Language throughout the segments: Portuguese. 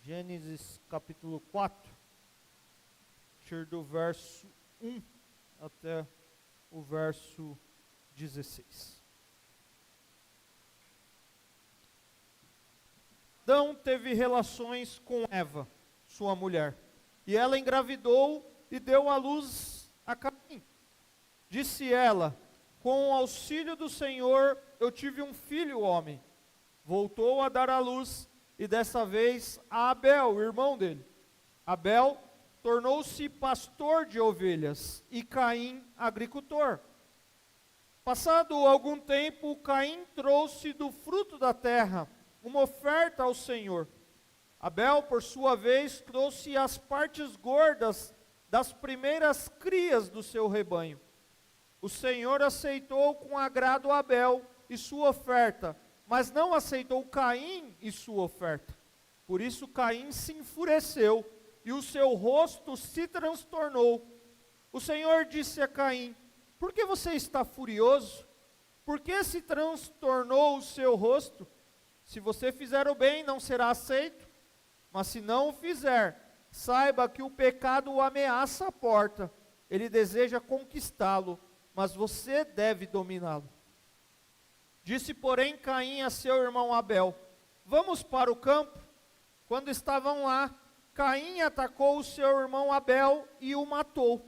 Gênesis capítulo 4, a partir do verso 1 até o verso 16. Adão teve relações com Eva, sua mulher, e ela engravidou e deu à luz a Caim. Disse ela: com o auxílio do Senhor eu tive um filho homem. Voltou a dar à luz, e dessa vez a Abel, o irmão dele. Abel tornou-se pastor de ovelhas, e Caim agricultor. Passado algum tempo, Caim trouxe do fruto da terra uma oferta ao Senhor. Abel, por sua vez, trouxe as partes gordas das primeiras crias do seu rebanho. O Senhor aceitou com agrado Abel e sua oferta, mas não aceitou Caim e sua oferta. Por isso Caim se enfureceu e o seu rosto se transtornou. O Senhor disse a Caim: por que você está furioso? Por que se transtornou o seu rosto? Se você fizer o bem, não será aceito, mas se não o fizer, saiba que o pecado o ameaça à porta. Ele deseja conquistá-lo, mas você deve dominá-lo. Disse, porém, Caim a seu irmão Abel: vamos para o campo. Quando estavam lá, Caim atacou o seu irmão Abel e o matou.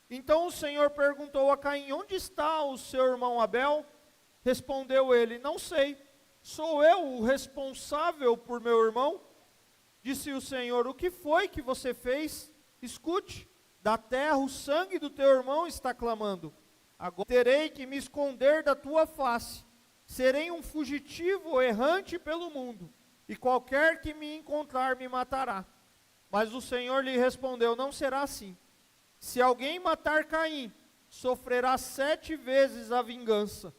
Então o Senhor perguntou a Caim: onde está o seu irmão Abel? Respondeu ele: não sei. Sou eu o responsável por meu irmão? Disse o Senhor: o que foi que você fez? Escute, da terra o sangue do teu irmão está clamando. Agora terei que me esconder da tua face. Serei um fugitivo errante pelo mundo, e qualquer que me encontrar me matará. Mas o Senhor lhe respondeu: não será assim. Se alguém matar Caim, sofrerá 7 vezes a vingança.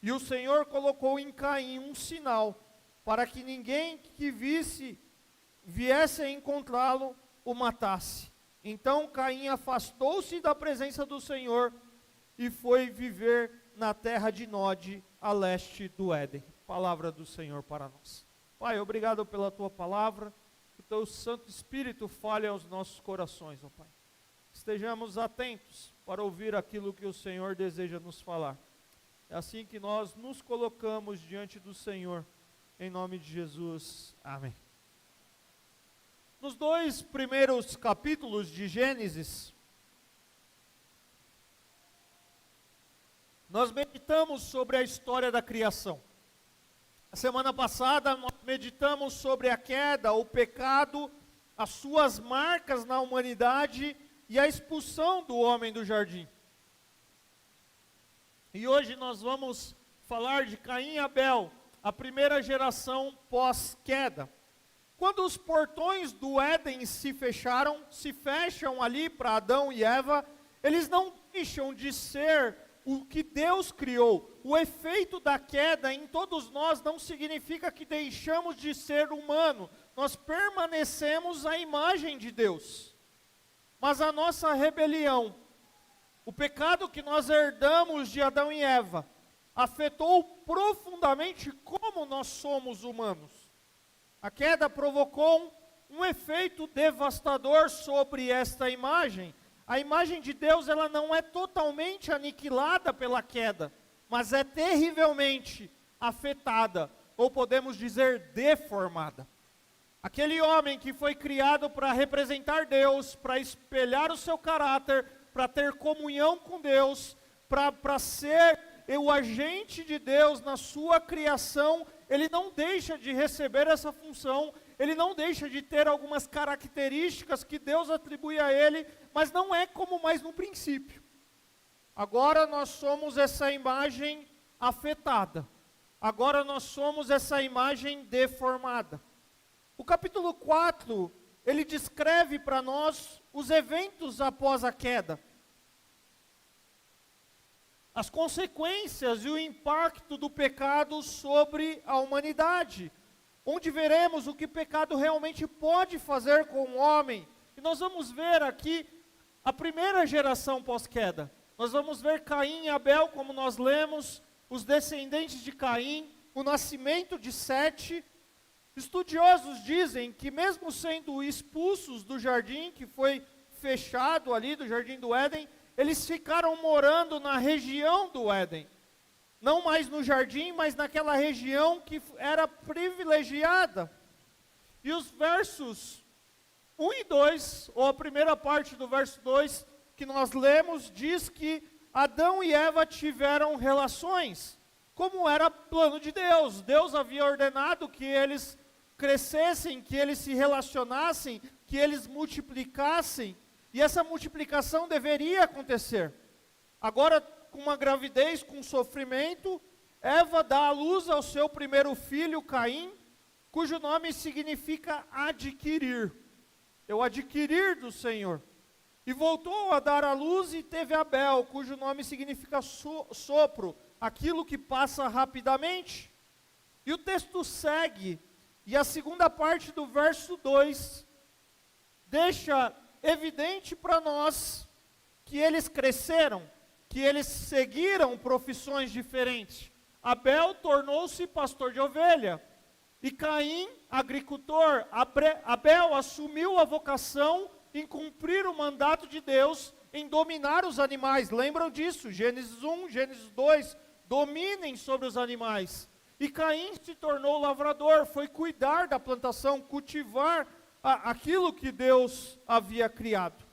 E o Senhor colocou em Caim um sinal, para que ninguém que viesse a encontrá-lo, o matasse. Então Caim afastou-se da presença do Senhor e foi viver na terra de Nod, a leste do Éden. Palavra do Senhor para nós. Pai, obrigado pela tua palavra, que o teu Santo Espírito fale aos nossos corações, ó Pai. Estejamos atentos para ouvir aquilo que o Senhor deseja nos falar. É assim que nós nos colocamos diante do Senhor, em nome de Jesus. Amém. Nos 2 primeiros capítulos de Gênesis, nós meditamos sobre a história da criação. A semana passada nós meditamos sobre a queda, o pecado, as suas marcas na humanidade e a expulsão do homem do jardim. E hoje nós vamos falar de Caim e Abel, a primeira geração pós-queda. Quando os portões do Éden se fecham ali para Adão e Eva, eles não deixam de ser o que Deus criou. O efeito da queda em todos nós não significa que deixamos de ser humano. Nós permanecemos à imagem de Deus. Mas a nossa rebelião, o pecado que nós herdamos de Adão e Eva, afetou profundamente como nós somos humanos. A queda provocou um efeito devastador sobre esta imagem. A imagem de Deus, ela não é totalmente aniquilada pela queda, mas é terrivelmente afetada, ou podemos dizer deformada. Aquele homem que foi criado para representar Deus, para espelhar o seu caráter, para ter comunhão com Deus, para ser o agente de Deus na sua criação, ele não deixa de receber essa função, ele não deixa de ter algumas características que Deus atribui a ele, mas não é como mais no princípio. Agora nós somos essa imagem afetada, agora nós somos essa imagem deformada. O capítulo 4, ele descreve para nós os eventos após a queda. As consequências e o impacto do pecado sobre a humanidade, onde veremos o que o pecado realmente pode fazer com o homem. E nós vamos ver aqui a primeira geração pós-queda. Nós vamos ver Caim e Abel, como nós lemos, os descendentes de Caim, o nascimento de Sete, Estudiosos dizem que mesmo sendo expulsos do jardim, que foi fechado ali, do jardim do Éden, eles ficaram morando na região do Éden. Não mais no jardim, mas naquela região que era privilegiada. E os versos 1 e 2, ou a primeira parte do verso 2, que nós lemos, diz que Adão e Eva tiveram relações, como era plano de Deus. Deus havia ordenado que eles crescessem, que eles se relacionassem, que eles multiplicassem, e essa multiplicação deveria acontecer. Agora, com uma gravidez, com sofrimento, Eva dá à luz ao seu primeiro filho, Caim, cujo nome significa adquirir. Eu adquirir do Senhor. E voltou a dar à luz e teve Abel, cujo nome significa sopro, aquilo que passa rapidamente. E o texto segue, e a segunda parte do verso 2 deixa evidente para nós que eles cresceram, que eles seguiram profissões diferentes. Abel tornou-se pastor de ovelha, e Caim, agricultor. Abel assumiu a vocação em cumprir o mandato de Deus, em dominar os animais. Lembram disso? Gênesis 1, Gênesis 2, dominem sobre os animais. E Caim se tornou lavrador, foi cuidar da plantação, cultivar aquilo que Deus havia criado.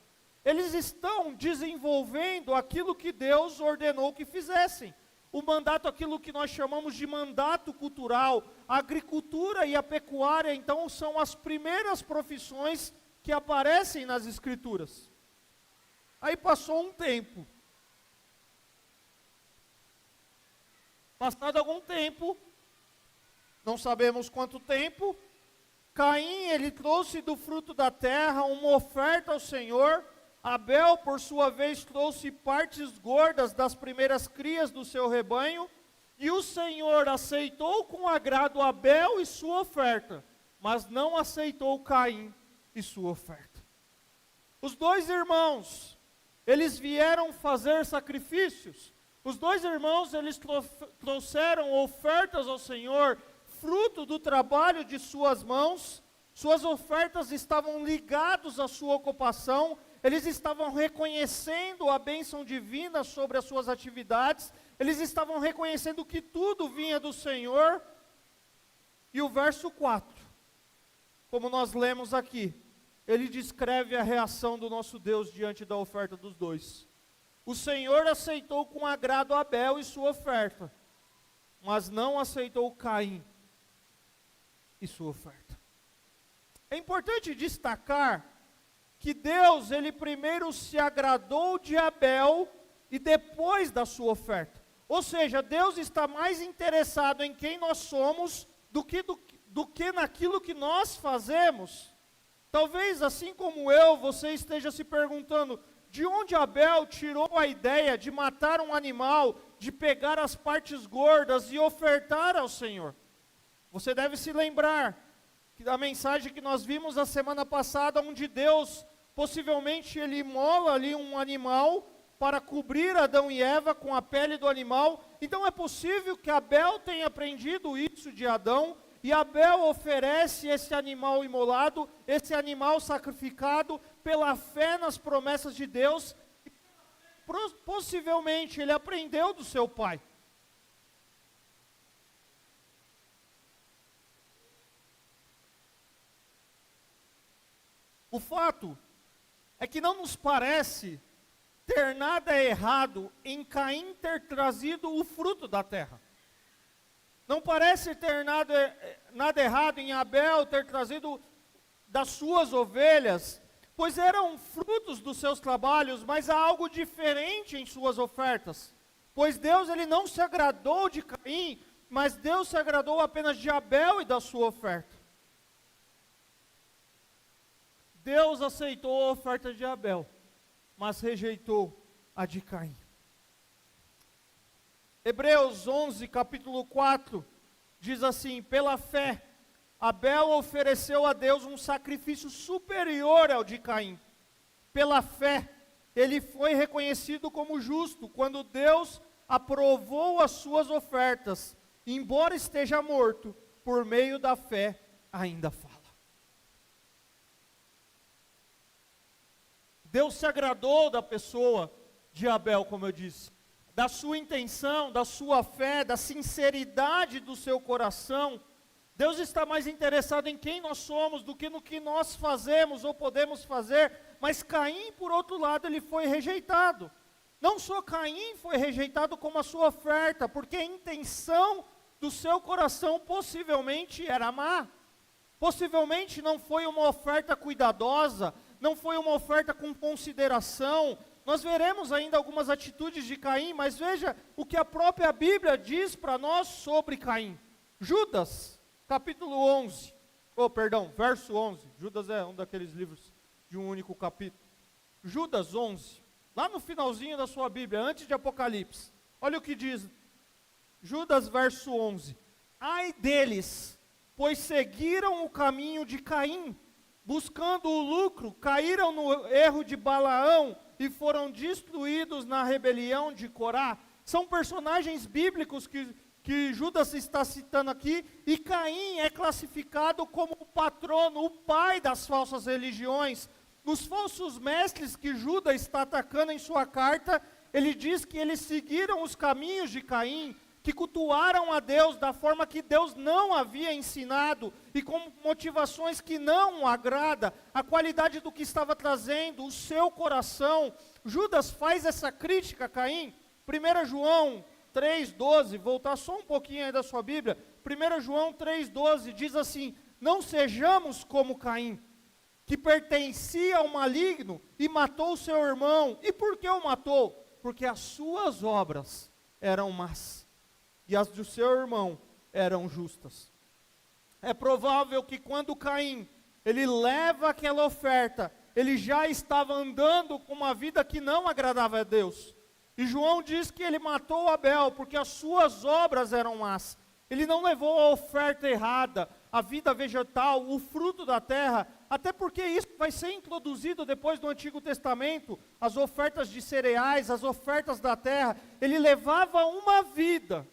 Eles estão desenvolvendo aquilo que Deus ordenou que fizessem. O mandato, aquilo que nós chamamos de mandato cultural. A agricultura e a pecuária, então, são as primeiras profissões que aparecem nas Escrituras. Aí passou um tempo. Passado algum tempo, não sabemos quanto tempo, Caim, ele trouxe do fruto da terra uma oferta ao Senhor. Abel, por sua vez, trouxe partes gordas das primeiras crias do seu rebanho. E o Senhor aceitou com agrado Abel e sua oferta, mas não aceitou Caim e sua oferta. Os dois irmãos, eles vieram fazer sacrifícios. Os dois irmãos, eles trouxeram ofertas ao Senhor, fruto do trabalho de suas mãos. Suas ofertas estavam ligadas à sua ocupação. Eles estavam reconhecendo a bênção divina sobre as suas atividades. Eles estavam reconhecendo que tudo vinha do Senhor. E o verso 4, como nós lemos aqui, ele descreve a reação do nosso Deus diante da oferta dos dois. O Senhor aceitou com agrado Abel e sua oferta, mas não aceitou Caim e sua oferta. É importante destacar que Deus, ele primeiro se agradou de Abel e depois da sua oferta. Ou seja, Deus está mais interessado em quem nós somos do que naquilo que nós fazemos. Talvez, assim como eu, você esteja se perguntando, de onde Abel tirou a ideia de matar um animal, de pegar as partes gordas e ofertar ao Senhor? Você deve se lembrar da mensagem que nós vimos a semana passada, onde Deus, possivelmente, ele imola ali um animal para cobrir Adão e Eva com a pele do animal. Então é possível que Abel tenha aprendido isso de Adão, e Abel oferece esse animal imolado, esse animal sacrificado pela fé nas promessas de Deus, e possivelmente ele aprendeu do seu pai. O fato é que não nos parece ter nada errado em Caim ter trazido o fruto da terra. Não parece ter nada errado em Abel ter trazido das suas ovelhas, pois eram frutos dos seus trabalhos, mas há algo diferente em suas ofertas. Pois Deus, ele não se agradou de Caim, mas Deus se agradou apenas de Abel e da sua oferta. Deus aceitou a oferta de Abel, mas rejeitou a de Caim. Hebreus 11, capítulo 4, diz assim: pela fé, Abel ofereceu a Deus um sacrifício superior ao de Caim. Pela fé, ele foi reconhecido como justo, quando Deus aprovou as suas ofertas, embora esteja morto, por meio da fé, ainda fala. Deus se agradou da pessoa de Abel, como eu disse, da sua intenção, da sua fé, da sinceridade do seu coração. Deus está mais interessado em quem nós somos do que no que nós fazemos ou podemos fazer. Mas Caim, por outro lado, ele foi rejeitado. Não só Caim foi rejeitado, como a sua oferta, porque a intenção do seu coração possivelmente era má. Possivelmente não foi uma oferta cuidadosa, não foi uma oferta com consideração. Nós veremos ainda algumas atitudes de Caim, mas veja o que a própria Bíblia diz para nós sobre Caim. Judas, capítulo 11, verso 11. Judas é um daqueles livros de um único capítulo. Judas 11, lá no finalzinho da sua Bíblia, antes de Apocalipse. Olha o que diz Judas, verso 11. Ai deles, pois seguiram o caminho de Caim, buscando o lucro, caíram no erro de Balaão e foram destruídos na rebelião de Corá. São personagens bíblicos que Judas está citando aqui, e Caim é classificado como o patrono, o pai das falsas religiões. Os falsos mestres que Judas está atacando em sua carta, ele diz que eles seguiram os caminhos de Caim, que cultuaram a Deus da forma que Deus não havia ensinado, e com motivações que não agrada, a qualidade do que estava trazendo, o seu coração. Judas faz essa crítica a Caim. 1 João 3,12, voltar só um pouquinho aí da sua Bíblia, 1 João 3,12 diz assim: não sejamos como Caim, que pertencia ao maligno e matou seu irmão. E por que o matou? Porque as suas obras eram más, e as do seu irmão eram justas. É provável que quando Caim, ele leva aquela oferta, ele já estava andando com uma vida que não agradava a Deus. E João diz que ele matou Abel, porque as suas obras eram más. Ele não levou a oferta errada, a vida vegetal, o fruto da terra, até porque isso vai ser introduzido depois do Antigo Testamento, as ofertas de cereais, as ofertas da terra. Ele levava uma vida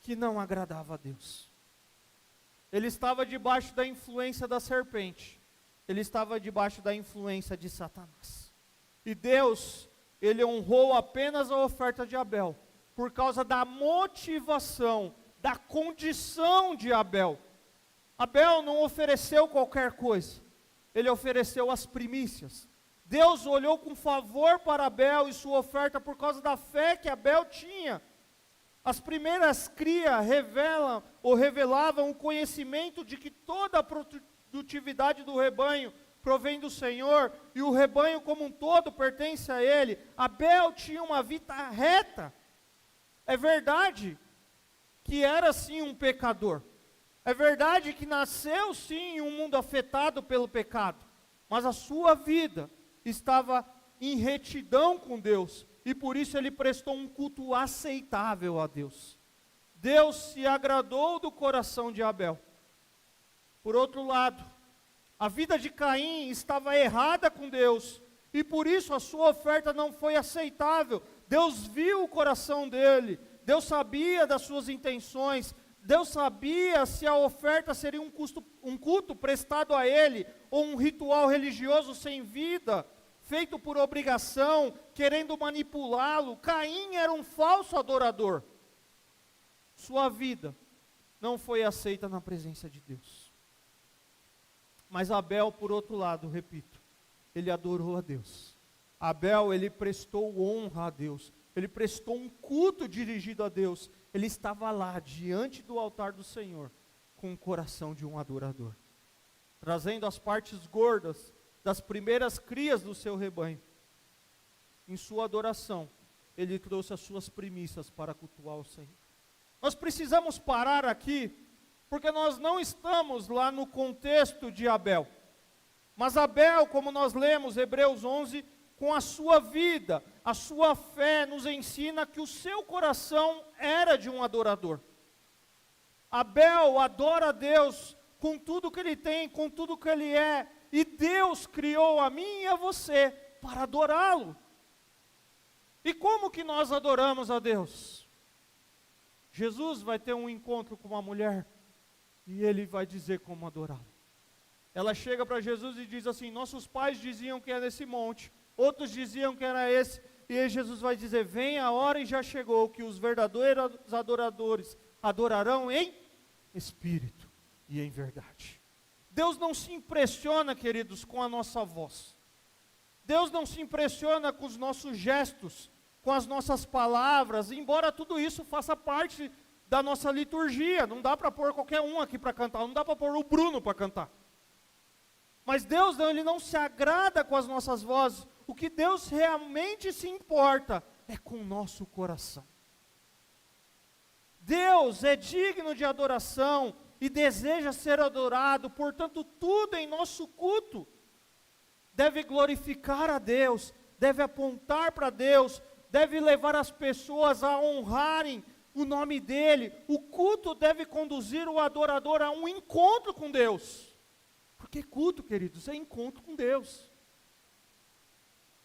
que não agradava a Deus. Ele estava debaixo da influência da serpente. Ele estava debaixo da influência de Satanás. E Deus, ele honrou apenas a oferta de Abel, por causa da motivação, da condição de Abel. Abel não ofereceu qualquer coisa, ele ofereceu as primícias. Deus olhou com favor para Abel e sua oferta por causa da fé que Abel tinha. As primeiras crias revelavam o conhecimento de que toda a produtividade do rebanho provém do Senhor, e o rebanho como um todo pertence a Ele. Abel tinha uma vida reta. É verdade que era sim um pecador. É verdade que nasceu sim em um mundo afetado pelo pecado. Mas a sua vida estava em retidão com Deus. E por isso ele prestou um culto aceitável a Deus. Deus se agradou do coração de Abel. Por outro lado, a vida de Caim estava errada com Deus, e por isso a sua oferta não foi aceitável. Deus viu o coração dele, Deus sabia das suas intenções, Deus sabia se a oferta seria um culto prestado a ele, ou um ritual religioso sem vida, feito por obrigação, querendo manipulá-lo. Caim era um falso adorador. Sua vida não foi aceita na presença de Deus. Mas Abel, por outro lado, repito, ele adorou a Deus. Abel, ele prestou honra a Deus. Ele prestou um culto dirigido a Deus. Ele estava lá, diante do altar do Senhor, com o coração de um adorador, trazendo as partes gordas das primeiras crias do seu rebanho. Em sua adoração, ele trouxe as suas primícias para cultuar o Senhor. Nós precisamos parar aqui, porque nós não estamos lá no contexto de Abel. Mas Abel, como nós lemos, Hebreus 11, com a sua vida, a sua fé, nos ensina que o seu coração era de um adorador. Abel adora a Deus com tudo que ele tem, com tudo que ele é, e Deus criou a mim e a você para adorá-lo. E como que nós adoramos a Deus? Jesus vai ter um encontro com uma mulher, e ele vai dizer como adorá-lo. Ela chega para Jesus e diz assim: nossos pais diziam que era esse monte, outros diziam que era esse, e aí Jesus vai dizer: vem a hora e já chegou, que os verdadeiros adoradores adorarão em espírito e em verdade. Deus não se impressiona, queridos, com a nossa voz. Deus não se impressiona com os nossos gestos, com as nossas palavras, embora tudo isso faça parte da nossa liturgia. Não dá para pôr qualquer um aqui para cantar, não dá para pôr o Bruno para cantar. Mas Deus não, Ele não se agrada com as nossas vozes. O que Deus realmente se importa é com o nosso coração. Deus é digno de adoração e deseja ser adorado, portanto, tudo em nosso culto deve glorificar a Deus, deve apontar para Deus, deve levar as pessoas a honrarem o nome dEle. O culto deve conduzir o adorador a um encontro com Deus. Porque culto, queridos, é encontro com Deus.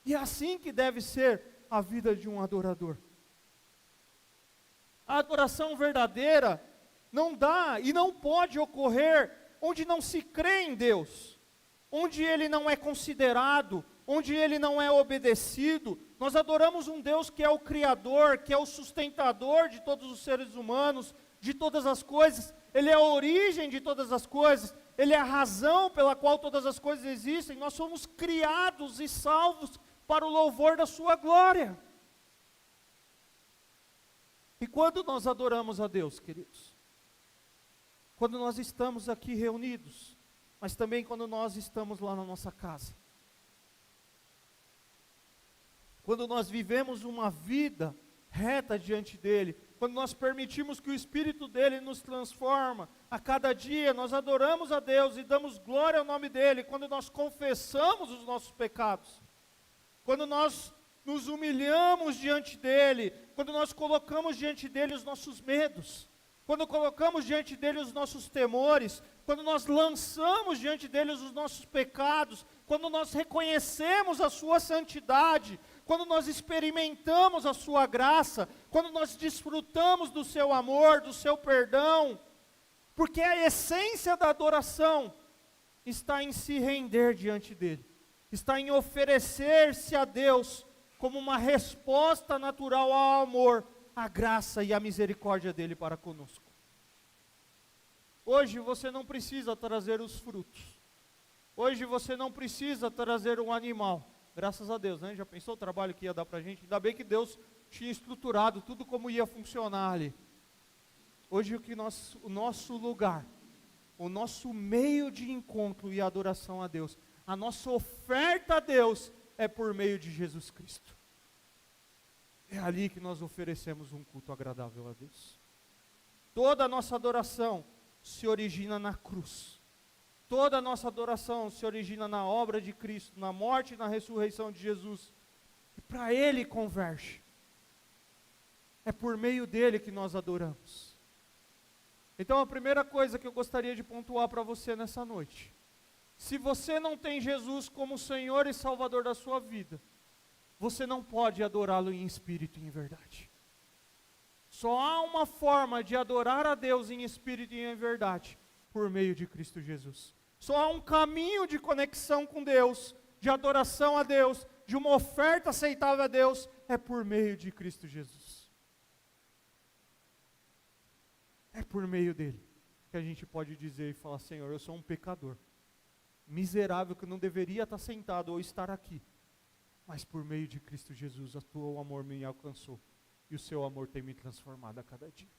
E é assim que deve ser a vida de um adorador. A adoração verdadeira não dá e não pode ocorrer onde não se crê em Deus, onde Ele não é considerado, onde Ele não é obedecido. Nós adoramos um Deus que é o Criador, que é o sustentador de todos os seres humanos, de todas as coisas. Ele é a origem de todas as coisas, Ele é a razão pela qual todas as coisas existem. Nós somos criados e salvos para o louvor da sua glória. E quando nós adoramos a Deus, queridos? Quando nós estamos aqui reunidos, mas também quando nós estamos lá na nossa casa. Quando nós vivemos uma vida reta diante dEle, quando nós permitimos que o Espírito dEle nos transforma, a cada dia nós adoramos a Deus e damos glória ao nome dEle, quando nós confessamos os nossos pecados, quando nós nos humilhamos diante dEle, quando nós colocamos diante dEle os nossos medos, quando colocamos diante dEle os nossos temores, quando nós lançamos diante dEle os nossos pecados, quando nós reconhecemos a sua santidade, quando nós experimentamos a sua graça, quando nós desfrutamos do seu amor, do seu perdão, porque a essência da adoração está em se render diante dEle, está em oferecer-se a Deus como uma resposta natural ao amor, à graça e à misericórdia dEle para conosco. Hoje você não precisa trazer os frutos, hoje você não precisa trazer um animal, graças a Deus, né? Já pensou o trabalho que ia dar para a gente? Ainda bem que Deus tinha estruturado tudo como ia funcionar ali. Hoje o nosso lugar, o nosso meio de encontro e adoração a Deus, a nossa oferta a Deus é por meio de Jesus Cristo. É ali que nós oferecemos um culto agradável a Deus. Toda a nossa adoração se origina na cruz. Toda a nossa adoração se origina na obra de Cristo, na morte e na ressurreição de Jesus. E para Ele converge. É por meio dEle que nós adoramos. Então a primeira coisa que eu gostaria de pontuar para você nessa noite: se você não tem Jesus como Senhor e Salvador da sua vida, você não pode adorá-lo em espírito e em verdade. Só há uma forma de adorar a Deus em espírito e em verdade, por meio de Cristo Jesus. Só há um caminho de conexão com Deus, de adoração a Deus, de uma oferta aceitável a Deus, é por meio de Cristo Jesus. É por meio dele que a gente pode dizer e falar: Senhor, eu sou um pecador, miserável, que não deveria estar sentado ou estar aqui, mas por meio de Cristo Jesus, o amor me alcançou, e o seu amor tem me transformado a cada dia.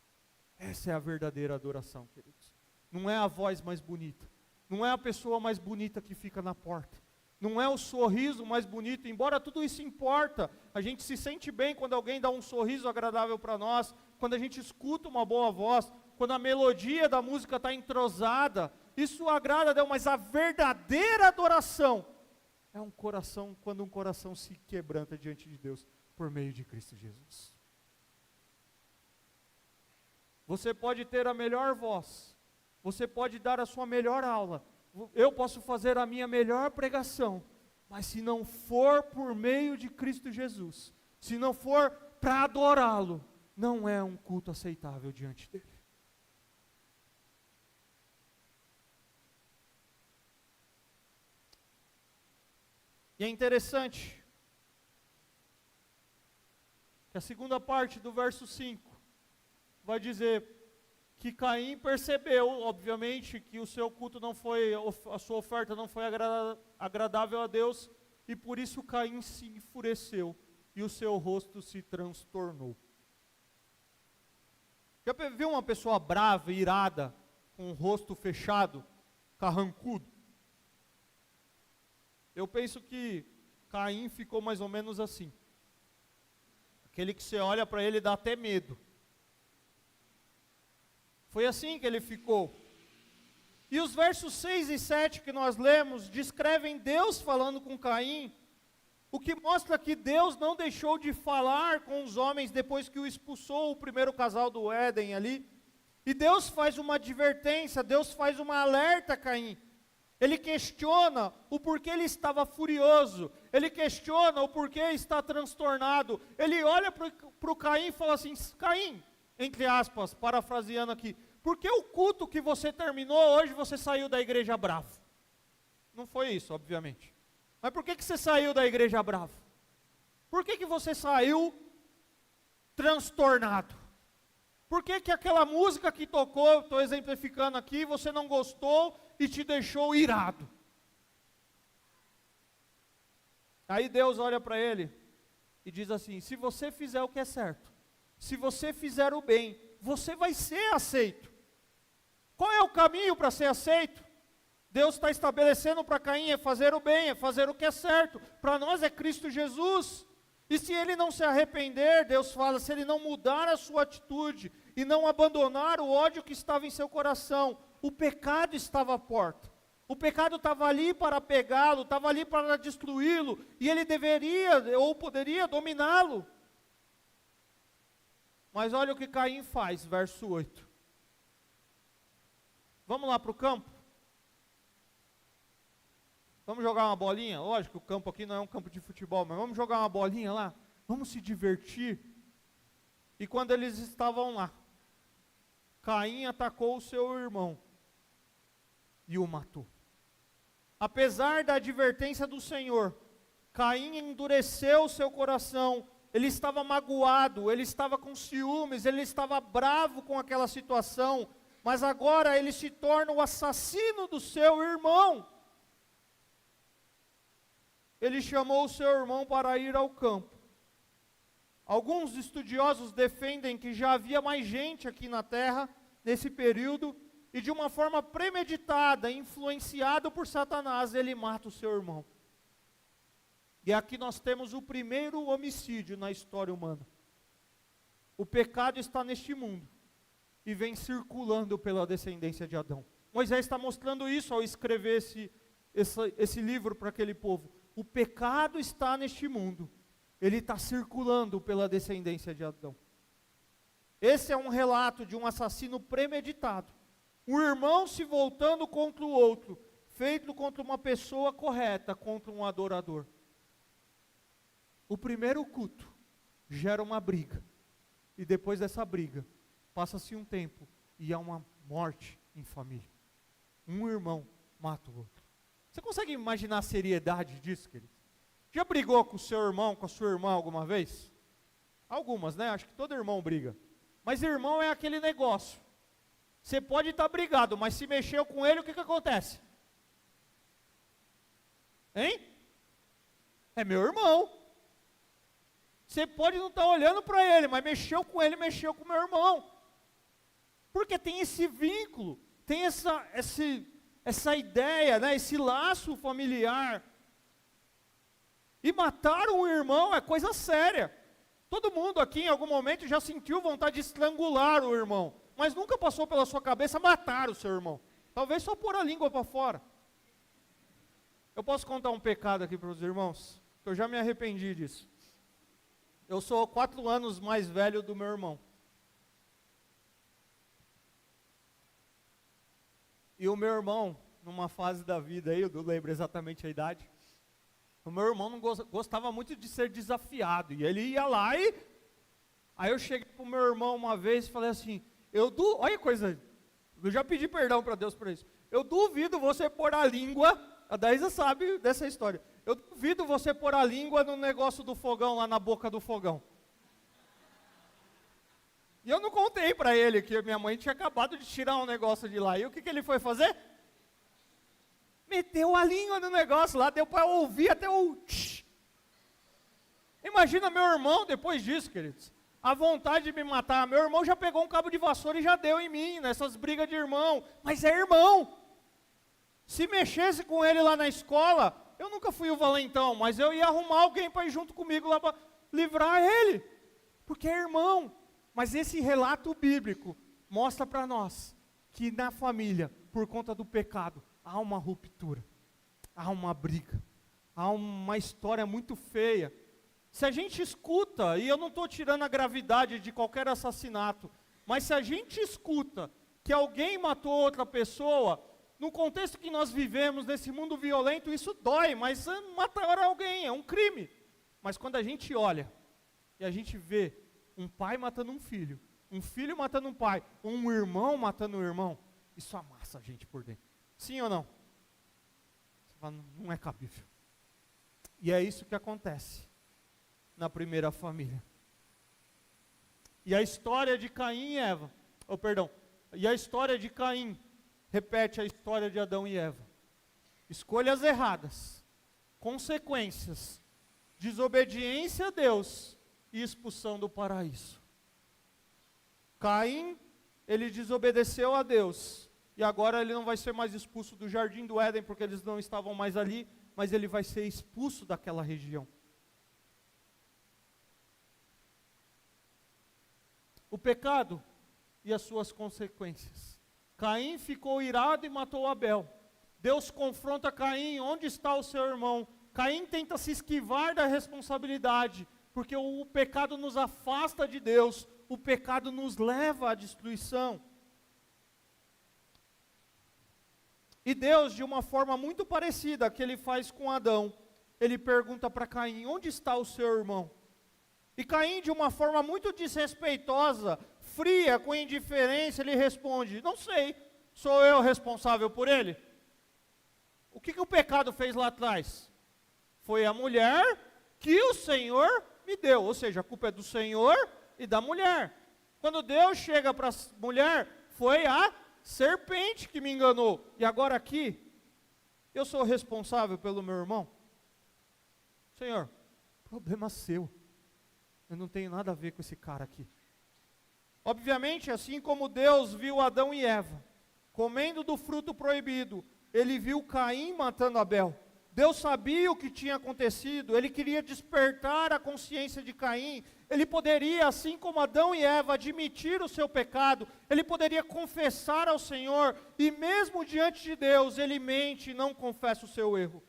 Essa é a verdadeira adoração, queridos. Não é a voz mais bonita, não é a pessoa mais bonita que fica na porta, não é o sorriso mais bonito, embora tudo isso importa. A gente se sente bem quando alguém dá um sorriso agradável para nós, quando a gente escuta uma boa voz, quando a melodia da música está entrosada, isso agrada a Deus, mas a verdadeira adoração é um coração, quando um coração se quebranta diante de Deus, por meio de Cristo Jesus. Você pode ter a melhor voz, você pode dar a sua melhor aula, eu posso fazer a minha melhor pregação, mas se não for por meio de Cristo Jesus, se não for para adorá-lo, não é um culto aceitável diante dele. E é interessante que a segunda parte do verso 5 vai dizer que Caim percebeu, obviamente, que o seu culto não foi, a sua oferta não foi agradável a Deus, e por isso Caim se enfureceu e o seu rosto se transtornou. Já viu uma pessoa brava e irada, com o rosto fechado, carrancudo? Eu penso que Caim ficou mais ou menos assim. Aquele que você olha para ele e dá até medo. Foi assim que ele ficou. E os versos 6 e 7 que nós lemos, descrevem Deus falando com Caim, o que mostra que Deus não deixou de falar com os homens depois que o expulsou, o primeiro casal do Éden ali. E Deus faz uma advertência, Deus faz uma alerta a Caim. Ele questiona o porquê ele estava furioso, ele questiona o porquê está transtornado. Ele olha para o Caim e fala assim: Caim, entre aspas, parafraseando aqui, por que o culto que você terminou hoje você saiu da igreja bravo? Não foi isso, obviamente. Mas por que você saiu da igreja bravo? Por que você saiu transtornado? Por que aquela música que tocou, estou exemplificando aqui, você não gostou e te deixou irado? Aí Deus olha para ele e diz assim: se você fizer o que é certo, se você fizer o bem, você vai ser aceito. Qual é o caminho para ser aceito? Deus está estabelecendo para Caim é fazer o bem, é fazer o que é certo. Para nós é Cristo Jesus. E se ele não se arrepender, Deus fala, se ele não mudar a sua atitude e não abandonar o ódio que estava em seu coração, o pecado estava à porta. O pecado estava ali para pegá-lo, estava ali para destruí-lo, e ele deveria ou poderia dominá-lo. Mas olha o que Caim faz, verso 8. Vamos lá para o campo? Vamos jogar uma bolinha? Lógico que o campo aqui não é um campo de futebol, mas vamos jogar uma bolinha lá? Vamos se divertir? E quando eles estavam lá, Caim atacou o seu irmão e o matou. Apesar da advertência do Senhor, Caim endureceu o seu coração, ele estava magoado, ele estava com ciúmes, ele estava bravo com aquela situação, mas agora ele se torna o assassino do seu irmão. Ele chamou o seu irmão para ir ao campo. Alguns estudiosos defendem que já havia mais gente aqui na terra, nesse período, e de uma forma premeditada, influenciado por Satanás, ele mata o seu irmão. E aqui nós temos o primeiro homicídio na história humana. O pecado está neste mundo, e vem circulando pela descendência de Adão. Moisés está mostrando isso ao escrever esse livro para aquele povo. O pecado está neste mundo, ele está circulando pela descendência de Adão. Esse é um relato de um assassino premeditado. Um irmão se voltando contra o outro, feito contra uma pessoa correta, contra um adorador. O primeiro culto gera uma briga, e depois dessa briga, passa-se um tempo, e há uma morte em família. Um irmão mata o outro. Você consegue imaginar a seriedade disso, querido? Já brigou com o seu irmão, com a sua irmã alguma vez? Algumas, né? Acho que todo irmão briga. Mas irmão é aquele negócio. Você pode estar brigado, mas se mexeu com ele, o que acontece? Hein? É meu irmão. Você pode não estar olhando para ele, mas mexeu com ele, mexeu com meu irmão. Porque tem esse vínculo, tem essa ideia, né, esse laço familiar. E matar um irmão é coisa séria. Todo mundo aqui em algum momento já sentiu vontade de estrangular o irmão, mas nunca passou pela sua cabeça matar o seu irmão. Talvez só pôr a língua para fora. Eu posso contar um pecado aqui para os irmãos? Eu já me arrependi disso. Eu sou 4 anos mais velho do meu irmão. E o meu irmão, numa fase da vida aí, eu não lembro exatamente a idade, o meu irmão não gostava muito de ser desafiado, e ele ia lá e... Aí eu cheguei para o meu irmão uma vez e falei assim, olha que coisa, eu já pedi perdão para Deus por isso, eu duvido você pôr a língua A Daísa sabe dessa história. Eu duvido você pôr a língua no negócio do fogão, lá na boca do fogão. E eu não contei para ele que minha mãe tinha acabado de tirar um negócio de lá. E o que ele foi fazer? Meteu a língua no negócio lá, deu para ouvir até o tch. Imagina meu irmão depois disso, queridos. A vontade de me matar. Meu irmão já pegou um cabo de vassoura e já deu em mim, nessas brigas de irmão. Mas é irmão. Se mexesse com ele lá na escola, eu nunca fui o valentão, mas eu ia arrumar alguém para ir junto comigo lá para livrar ele. Porque é irmão. Mas esse relato bíblico mostra para nós que na família, por conta do pecado, há uma ruptura, há uma briga, há uma história muito feia. Se a gente escuta, e eu não estou tirando a gravidade de qualquer assassinato, mas se a gente escuta que alguém matou outra pessoa, no contexto que nós vivemos, nesse mundo violento, isso dói, mas matar alguém é um crime. Mas quando a gente olha e a gente vê um pai matando um filho matando um pai, um irmão matando um irmão, isso amassa a gente por dentro. Sim ou não? Você fala, não é cabível. E é isso que acontece na primeira família. E a história de Caim e Eva, e a história de Caim repete a história de Adão e Eva. Escolhas erradas, consequências, desobediência a Deus e expulsão do paraíso. Caim, ele desobedeceu a Deus, e agora ele não vai ser mais expulso do jardim do Éden, porque eles não estavam mais ali, mas ele vai ser expulso daquela região. O pecado e as suas consequências. Caim ficou irado e matou Abel. Deus confronta Caim, onde está o seu irmão? Caim tenta se esquivar da responsabilidade, porque o pecado nos afasta de Deus, o pecado nos leva à destruição. E Deus, de uma forma muito parecida que ele faz com Adão, ele pergunta para Caim, onde está o seu irmão? E Caim, de uma forma muito desrespeitosa, fria, com indiferença, ele responde, não sei, sou eu responsável por ele? O que o pecado fez lá atrás? Foi a mulher que o Senhor me deu, ou seja, a culpa é do Senhor e da mulher. Quando Deus chega para a mulher, foi a serpente que me enganou. E agora aqui, eu sou responsável pelo meu irmão? Senhor, problema seu. Eu não tenho nada a ver com esse cara aqui. Obviamente, assim como Deus viu Adão e Eva comendo do fruto proibido, ele viu Caim matando Abel. Deus sabia o que tinha acontecido, ele queria despertar a consciência de Caim. Ele poderia, assim como Adão e Eva, admitir o seu pecado, ele poderia confessar ao Senhor, e mesmo diante de Deus, ele mente e não confessa o seu erro.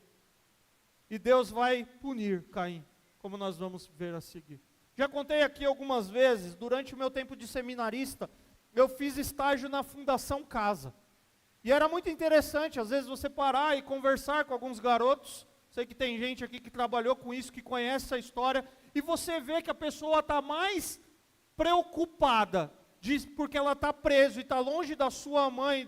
E Deus vai punir Caim, como nós vamos ver a seguir. Já contei aqui algumas vezes, durante o meu tempo de seminarista, eu fiz estágio na Fundação Casa. E era muito interessante, às vezes, você parar e conversar com alguns garotos. Sei que tem gente aqui que trabalhou com isso, que conhece essa história. E você vê que a pessoa está mais preocupada, porque ela está presa e está longe da sua mãe,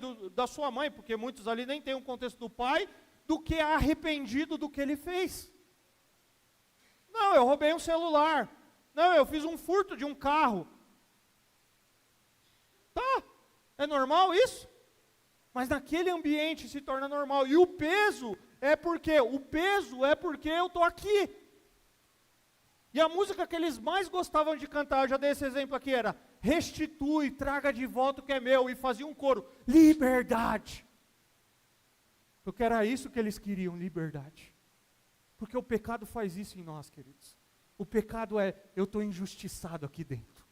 porque muitos ali nem têm o contexto do pai, do que arrependido do que ele fez. Não, eu roubei um celular. Não, eu fiz um furto de um carro. Tá, é normal isso? Mas naquele ambiente se torna normal. E o peso é porque eu estou aqui. E a música que eles mais gostavam de cantar, eu já dei esse exemplo aqui, era restitui, traga de volta o que é meu. E fazia um coro, liberdade. Porque era isso que eles queriam, liberdade. Porque o pecado faz isso em nós, queridos. O pecado é, eu estou injustiçado aqui dentro.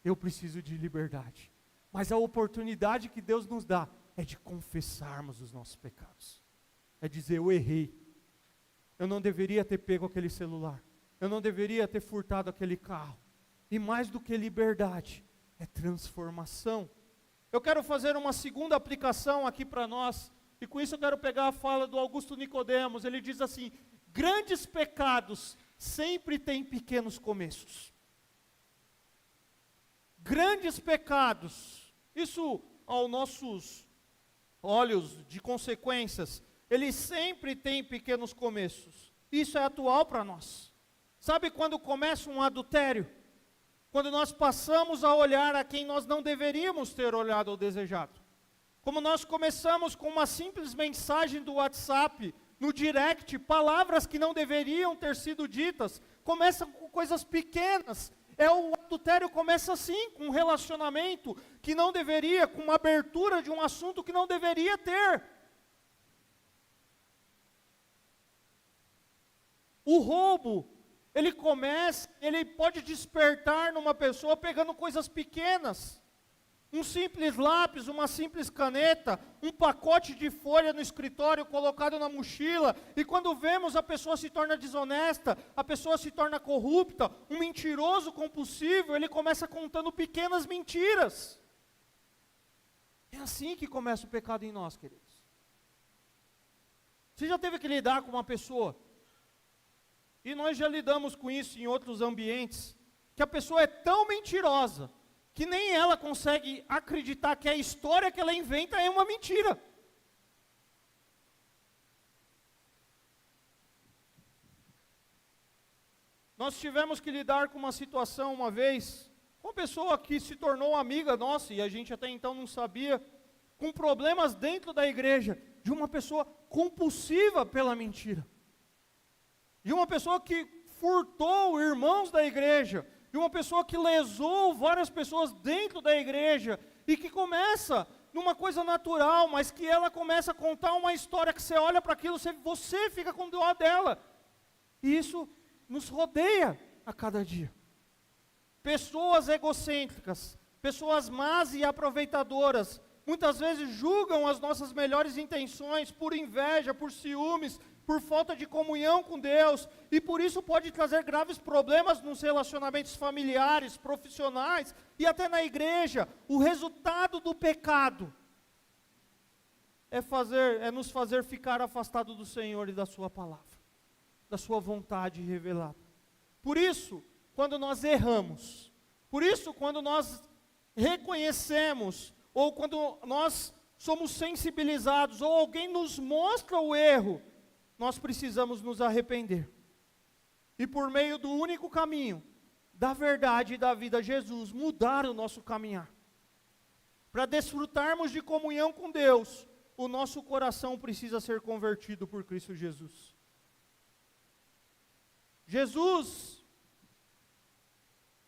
Eu preciso de liberdade. Mas a oportunidade que Deus nos dá é de confessarmos os nossos pecados. É dizer, eu errei. Eu não deveria ter pego aquele celular. Eu não deveria ter furtado aquele carro. E mais do que liberdade, é transformação. Eu quero fazer uma segunda aplicação aqui para nós. E com isso eu quero pegar a fala do Augusto Nicodemos. Ele diz assim, grandes pecados sempre têm pequenos começos. Grandes pecados, isso aos nossos olhos de consequências, ele sempre tem pequenos começos. Isso é atual para nós. Sabe quando começa um adultério? Quando nós passamos a olhar a quem nós não deveríamos ter olhado ou desejado. Como nós começamos com uma simples mensagem do WhatsApp, no direct, palavras que não deveriam ter sido ditas, começa com coisas pequenas. O adultério começa assim, com um relacionamento que não deveria, com uma abertura de um assunto que não deveria ter. O roubo, ele pode despertar numa pessoa pegando coisas pequenas. Um simples lápis, uma simples caneta, um pacote de folha no escritório colocado na mochila, e quando vemos a pessoa se torna desonesta, a pessoa se torna corrupta, um mentiroso compulsivo, ele começa contando pequenas mentiras. É assim que começa o pecado em nós, queridos. Você já teve que lidar com uma pessoa, e nós já lidamos com isso em outros ambientes, que a pessoa é tão mentirosa, que nem ela consegue acreditar que a história que ela inventa é uma mentira. Nós tivemos que lidar com uma situação uma vez, uma pessoa que se tornou amiga nossa, e a gente até então não sabia, com problemas dentro da igreja, de uma pessoa compulsiva pela mentira. De uma pessoa que furtou irmãos da igreja, de uma pessoa que lesou várias pessoas dentro da igreja, e que começa numa coisa natural, mas que ela começa a contar uma história que você olha para aquilo, você fica com dó dela. E isso nos rodeia a cada dia. Pessoas egocêntricas, pessoas más e aproveitadoras, muitas vezes julgam as nossas melhores intenções por inveja, por ciúmes, por falta de comunhão com Deus, e por isso pode trazer graves problemas nos relacionamentos familiares, profissionais, e até na igreja. O resultado do pecado é nos fazer ficar afastado do Senhor e da sua palavra, da sua vontade revelada. Por isso, quando nós erramos, por isso quando nós reconhecemos, ou quando nós somos sensibilizados, ou alguém nos mostra o erro, nós precisamos nos arrepender. E por meio do único caminho, da verdade e da vida, Jesus, mudar o nosso caminhar. Para desfrutarmos de comunhão com Deus, o nosso coração precisa ser convertido por Cristo Jesus. Jesus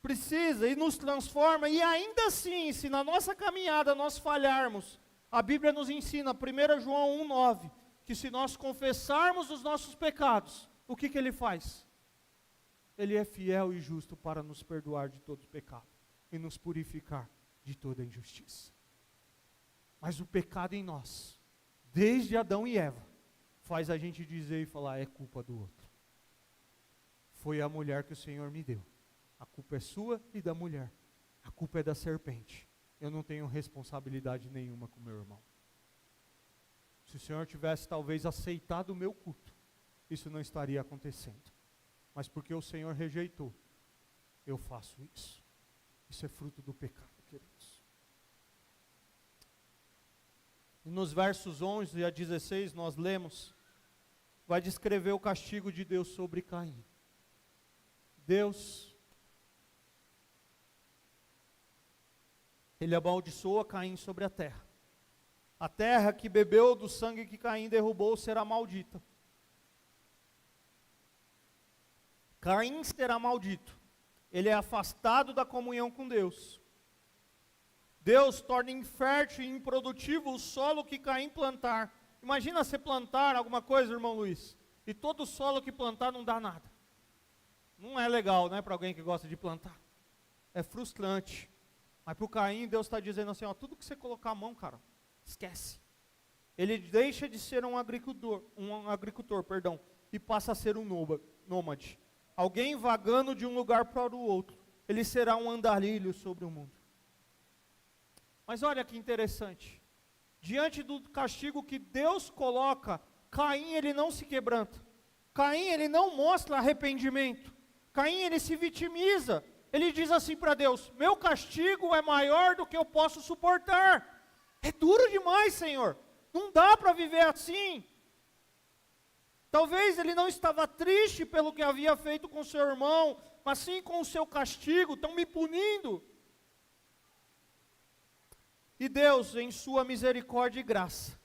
precisa e nos transforma, e ainda assim, se na nossa caminhada nós falharmos, a Bíblia nos ensina, 1 João 1,9, que se nós confessarmos os nossos pecados, o que Ele faz? Ele é fiel e justo para nos perdoar de todo pecado e nos purificar de toda injustiça. Mas o pecado em nós, desde Adão e Eva, faz a gente dizer e falar, é culpa do outro. Foi a mulher que o Senhor me deu. A culpa é sua e da mulher. A culpa é da serpente. Eu não tenho responsabilidade nenhuma com meu irmão. Se o Senhor tivesse talvez aceitado o meu culto, isso não estaria acontecendo. Mas porque o Senhor rejeitou, eu faço isso. Isso é fruto do pecado, queridos. E nos versos 11 a 16 nós lemos, vai descrever o castigo de Deus sobre Caim. Deus, Ele amaldiçoa Caim sobre a terra. A terra que bebeu do sangue que Caim derrubou será maldita. Caim será maldito. Ele é afastado da comunhão com Deus. Deus torna infértil e improdutivo o solo que Caim plantar. Imagina você plantar alguma coisa, irmão Luiz, e todo solo que plantar não dá nada. Não é legal, né, para alguém que gosta de plantar. É frustrante. Mas para o Caim, Deus está dizendo assim, ó, tudo que você colocar a mão, cara, esquece. Ele deixa de ser um agricultor, e passa a ser um nômade. Alguém vagando de um lugar para o outro. Ele será um andarilho sobre o mundo. Mas olha que interessante. Diante do castigo que Deus coloca, Caim ele não se quebranta. Caim ele não mostra arrependimento. Caim ele se vitimiza. Ele diz assim para Deus, meu castigo é maior do que eu posso suportar. É duro demais, Senhor. Não dá para viver assim. Talvez ele não estava triste pelo que havia feito com seu irmão, mas sim com o seu castigo, estão me punindo. E Deus, em sua misericórdia e graça,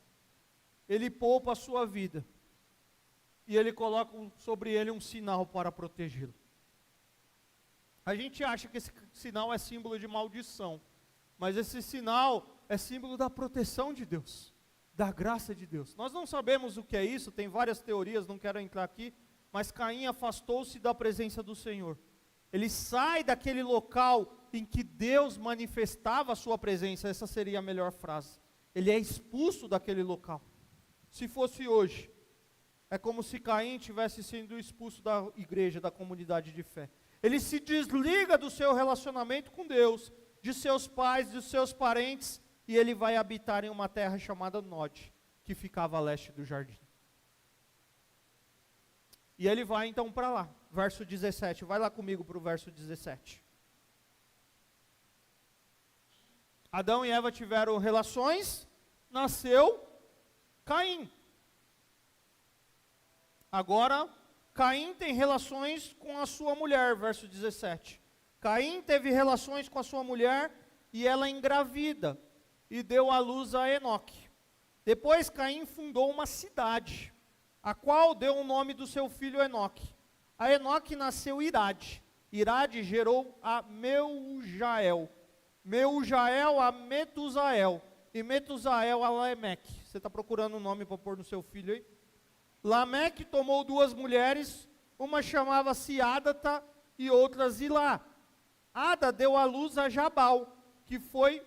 Ele poupa a sua vida. E Ele coloca sobre ele um sinal para protegê-lo. A gente acha que esse sinal é símbolo de maldição. Mas esse sinal é símbolo da proteção de Deus, da graça de Deus. Nós não sabemos o que é isso, tem várias teorias, não quero entrar aqui. Mas Caim afastou-se da presença do Senhor. Ele sai daquele local em que Deus manifestava a sua presença. Essa seria a melhor frase. Ele é expulso daquele local. Se fosse hoje, é como se Caim tivesse sido expulso da igreja, da comunidade de fé. Ele se desliga do seu relacionamento com Deus, de seus pais, dos seus parentes, e ele vai habitar em uma terra chamada Nod, que ficava a leste do jardim. E ele vai então para lá, verso 17, vai lá comigo para o verso 17. Adão e Eva tiveram relações, nasceu Caim. Agora, Caim tem relações com a sua mulher, verso 17. Caim teve relações com a sua mulher e ela engravida e deu à luz a Enoque. Depois Caim fundou uma cidade, a qual deu o nome do seu filho Enoque. A Enoque nasceu Irade. Irade gerou a Meujael. Meujael a Metusael. E Metusael a Lameque. Você está procurando um nome para pôr no seu filho aí? Lameque tomou duas mulheres, uma chamava-se Ádata e outra Zilá. Ada deu à luz a Jabal, que foi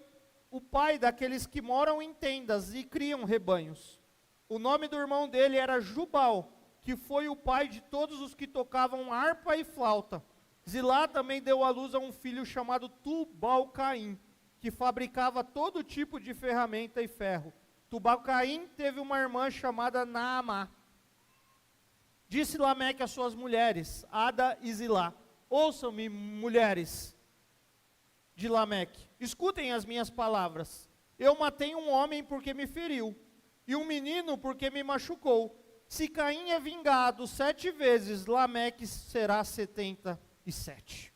o pai daqueles que moram em tendas e criam rebanhos. O nome do irmão dele era Jubal, que foi o pai de todos os que tocavam harpa e flauta. Zilá também deu à luz a um filho chamado Tubal-Caim, que fabricava todo tipo de ferramenta e ferro. Tubal-Caim teve uma irmã chamada Naamá. Disse Lameque às suas mulheres, Ada e Zilá: ouçam-me, mulheres de Lameque, escutem as minhas palavras. Eu matei um homem porque me feriu, e um menino porque me machucou. Se Caim é vingado 7 vezes, Lameque será 77.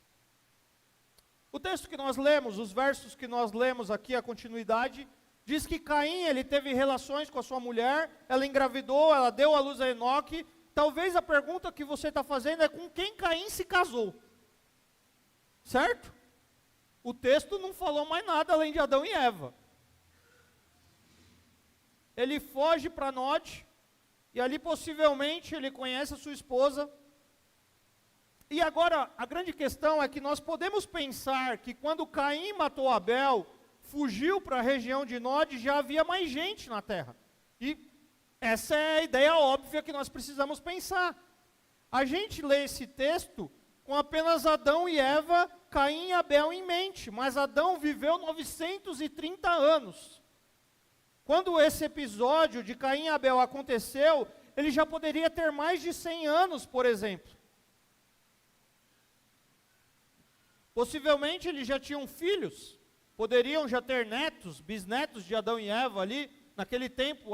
O texto que nós lemos, os versos que nós lemos aqui, a continuidade, diz que Caim, ele teve relações com a sua mulher, ela engravidou, ela deu à luz a Enoque. Talvez a pergunta que você está fazendo é com quem Caim se casou. Certo? O texto não falou mais nada além de Adão e Eva. Ele foge para Nod, e ali possivelmente ele conhece a sua esposa. E agora, a grande questão é que nós podemos pensar que quando Caim matou Abel, fugiu para a região de Nod, já havia mais gente na terra. E essa é a ideia óbvia que nós precisamos pensar. A gente lê esse texto com apenas Adão e Eva, Caim e Abel em mente, mas Adão viveu 930 anos. Quando esse episódio de Caim e Abel aconteceu, ele já poderia ter mais de 100 anos, por exemplo. Possivelmente eles já tinham filhos, poderiam já ter netos, bisnetos de Adão e Eva ali. Naquele tempo,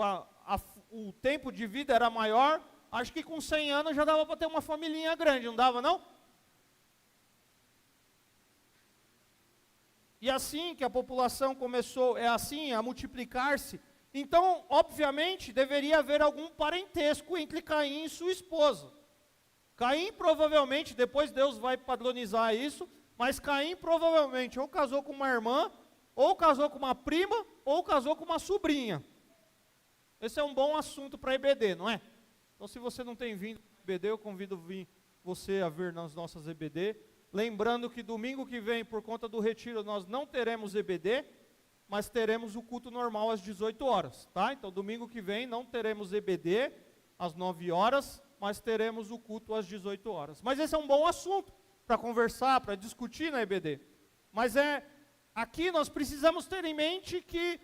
o tempo de vida era maior. Acho que com 100 anos já dava para ter uma familhinha grande, não dava não? E assim que a população começou, a multiplicar-se, então, obviamente, deveria haver algum parentesco entre Caim e sua esposa. Caim provavelmente, depois Deus vai padronizar isso, mas Caim provavelmente ou casou com uma irmã, ou casou com uma prima, ou casou com uma sobrinha. Esse é um bom assunto para EBD, não é? Então, se você não tem vindo para EBD, eu convido você a vir nas nossas EBD. Lembrando que domingo que vem, por conta do retiro, nós não teremos EBD, mas teremos o culto normal às 18 horas, tá? Então, domingo que vem não teremos EBD às 9 horas, mas teremos o culto às 18 horas. Mas esse é um bom assunto para conversar, para discutir na EBD. Mas aqui nós precisamos ter em mente que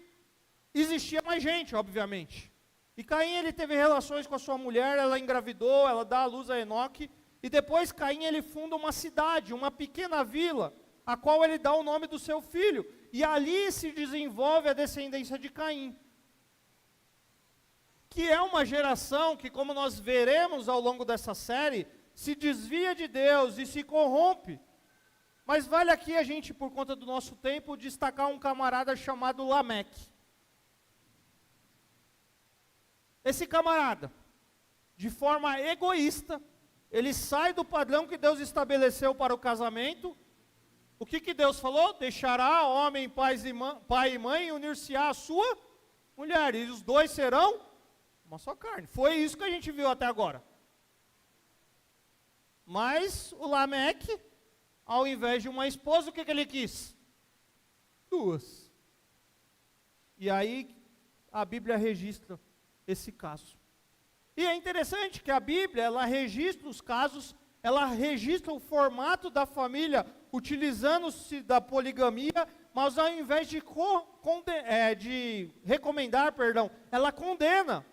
existia mais gente, obviamente. E Caim, ele teve relações com a sua mulher, ela engravidou, ela dá à luz a Enoque. E depois Caim, ele funda uma cidade, uma pequena vila, a qual ele dá o nome do seu filho. E ali se desenvolve a descendência de Caim. que é uma geração que, como nós veremos ao longo dessa série, se desvia de Deus e se corrompe. Mas vale aqui a gente, por conta do nosso tempo, destacar um camarada chamado Lameque. Esse camarada, de forma egoísta, ele sai do padrão que Deus estabeleceu para o casamento. O que Deus falou? Deixará homem, pai e mãe e unir-se-á a sua mulher, e os dois serão uma só carne. Foi isso que a gente viu até agora. Mas o Lameque, ao invés de uma esposa, o que ele quis? Duas. E aí a Bíblia registra esse caso. E é interessante que a Bíblia, ela registra os casos, ela registra o formato da família, utilizando-se da poligamia, mas ao invés de recomendar, ela condena.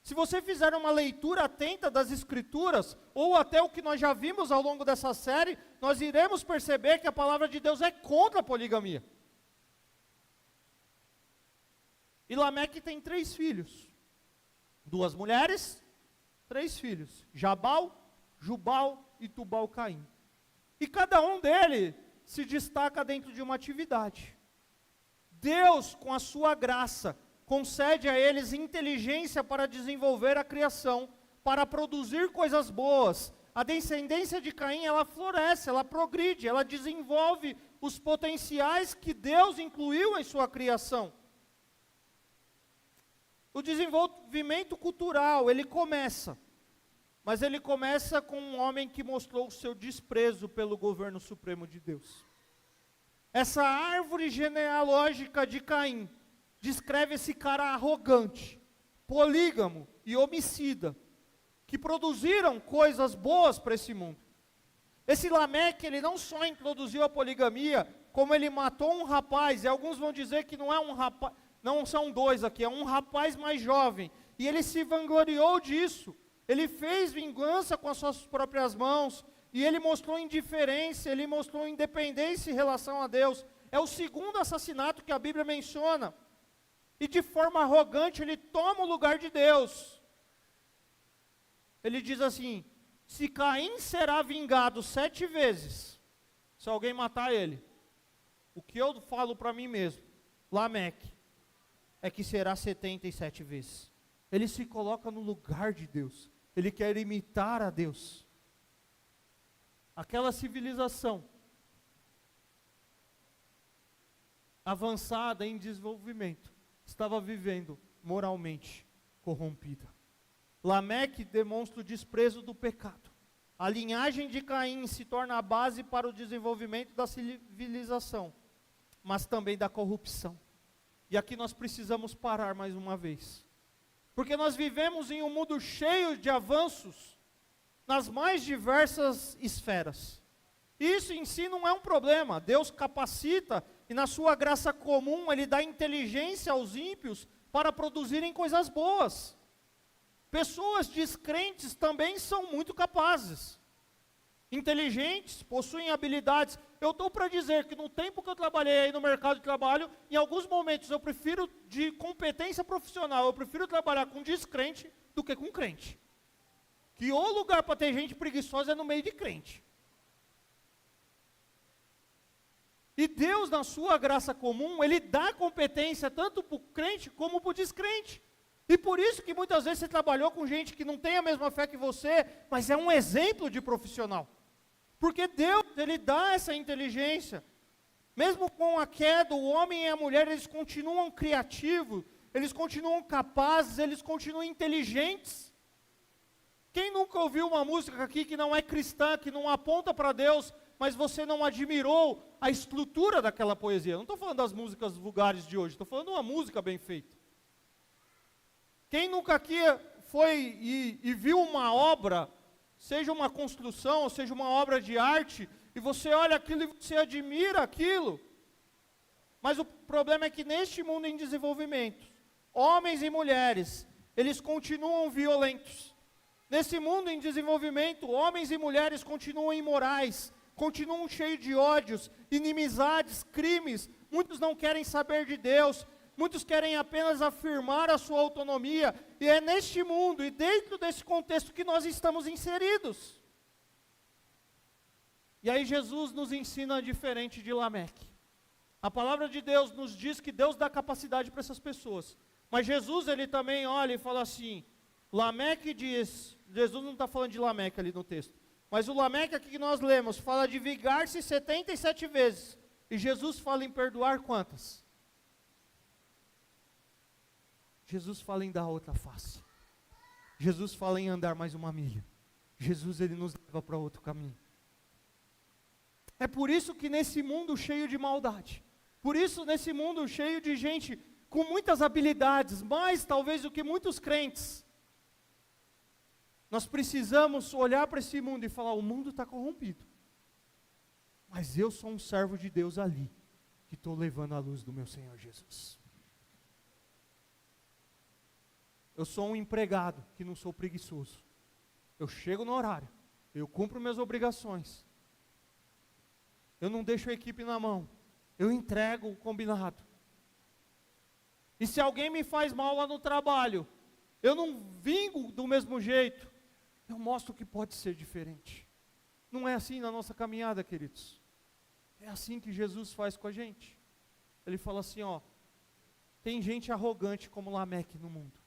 Se você fizer uma leitura atenta das Escrituras, ou até o que nós já vimos ao longo dessa série, nós iremos perceber que a palavra de Deus é contra a poligamia. E Lameque tem 3 filhos. 2 mulheres, 3 filhos. Jabal, Jubal e Tubal-Caim. E cada um deles se destaca dentro de uma atividade. Deus, com a sua graça, concede a eles inteligência para desenvolver a criação, para produzir coisas boas. A descendência de Caim, ela floresce, ela progride, ela desenvolve os potenciais que Deus incluiu em sua criação. O desenvolvimento cultural, ele começa, mas ele começa com um homem que mostrou o seu desprezo pelo governo supremo de Deus. Essa árvore genealógica de Caim descreve esse cara arrogante, polígamo e homicida, que produziram coisas boas para esse mundo. Esse Lameque, ele não só introduziu a poligamia, como ele matou um rapaz, e alguns vão dizer que não é um rapaz, não são 2 aqui, é um rapaz mais jovem, e ele se vangloriou disso. Ele fez vingança com as suas próprias mãos, e ele mostrou indiferença, ele mostrou independência em relação a Deus. É o segundo assassinato que a Bíblia menciona. E de forma arrogante ele toma o lugar de Deus. Ele diz assim: se Caim será vingado 7 vezes, se alguém matar ele, o que eu falo para mim mesmo, Lameque, é que será 77 vezes. Ele se coloca no lugar de Deus. Ele quer imitar a Deus. Aquela civilização avançada em desenvolvimento estava vivendo moralmente corrompida. Lameque demonstra o desprezo do pecado. A linhagem de Caim se torna a base para o desenvolvimento da civilização, mas também da corrupção. E aqui nós precisamos parar mais uma vez. Porque nós vivemos em um mundo cheio de avanços nas mais diversas esferas. Isso em si não é um problema. Deus capacita e na sua graça comum Ele dá inteligência aos ímpios para produzirem coisas boas. Pessoas descrentes também são muito capazes. Inteligentes, possuem habilidades. Eu estou para dizer que no tempo que eu trabalhei aí no mercado de trabalho, em alguns momentos eu prefiro, de competência profissional, eu prefiro trabalhar com descrente do que com crente. Que o lugar para ter gente preguiçosa é no meio de crente. E Deus, na sua graça comum, Ele dá competência tanto para o crente como para o descrente. E por isso que muitas vezes você trabalhou com gente que não tem a mesma fé que você, mas é um exemplo de profissional. Porque Deus, Ele dá essa inteligência. Mesmo com a queda, o homem e a mulher, eles continuam criativos, eles continuam capazes, eles continuam inteligentes. Quem nunca ouviu uma música aqui que não é cristã, que não aponta para Deus, mas você não admirou a estrutura daquela poesia? Não estou falando das músicas vulgares de hoje, estou falando de uma música bem feita. Quem nunca aqui foi e viu uma obra, seja uma construção, ou seja uma obra de arte, e você olha aquilo e você admira aquilo? Mas o problema é que neste mundo em desenvolvimento, homens e mulheres, eles continuam violentos. Nesse mundo em desenvolvimento, homens e mulheres continuam imorais, continuam cheios de ódios, inimizades, crimes. Muitos não querem saber de Deus. muitos querem apenas afirmar a sua autonomia, e é neste mundo e dentro desse contexto que nós estamos inseridos. E aí Jesus nos ensina diferente de Lameque. A palavra de Deus nos diz que Deus dá capacidade para essas pessoas. Mas Jesus, ele também olha e fala assim, Lameque diz, Jesus não está falando de Lameque ali no texto, mas o Lameque aqui que nós lemos, fala de vingar-se 77 vezes. E Jesus fala em perdoar quantas? Jesus fala em dar outra face. Jesus fala em andar mais uma milha. Jesus, ele nos leva para outro caminho. É por isso que nesse mundo cheio de maldade, por isso nesse mundo cheio de gente com muitas habilidades, mais talvez do que muitos crentes, nós precisamos olhar para esse mundo e falar, o mundo está corrompido, mas eu sou um servo de Deus ali, que estou levando a luz do meu Senhor Jesus. Eu sou um empregado, que não sou preguiçoso. Eu chego no horário, eu cumpro minhas obrigações, eu não deixo a equipe na mão, eu entrego o combinado. E se alguém me faz mal lá no trabalho, eu não vingo do mesmo jeito, eu mostro que pode ser diferente. Não é assim na nossa caminhada, queridos. É assim que Jesus faz com a gente. Ele fala assim, ó, tem gente arrogante como Lameque no mundo.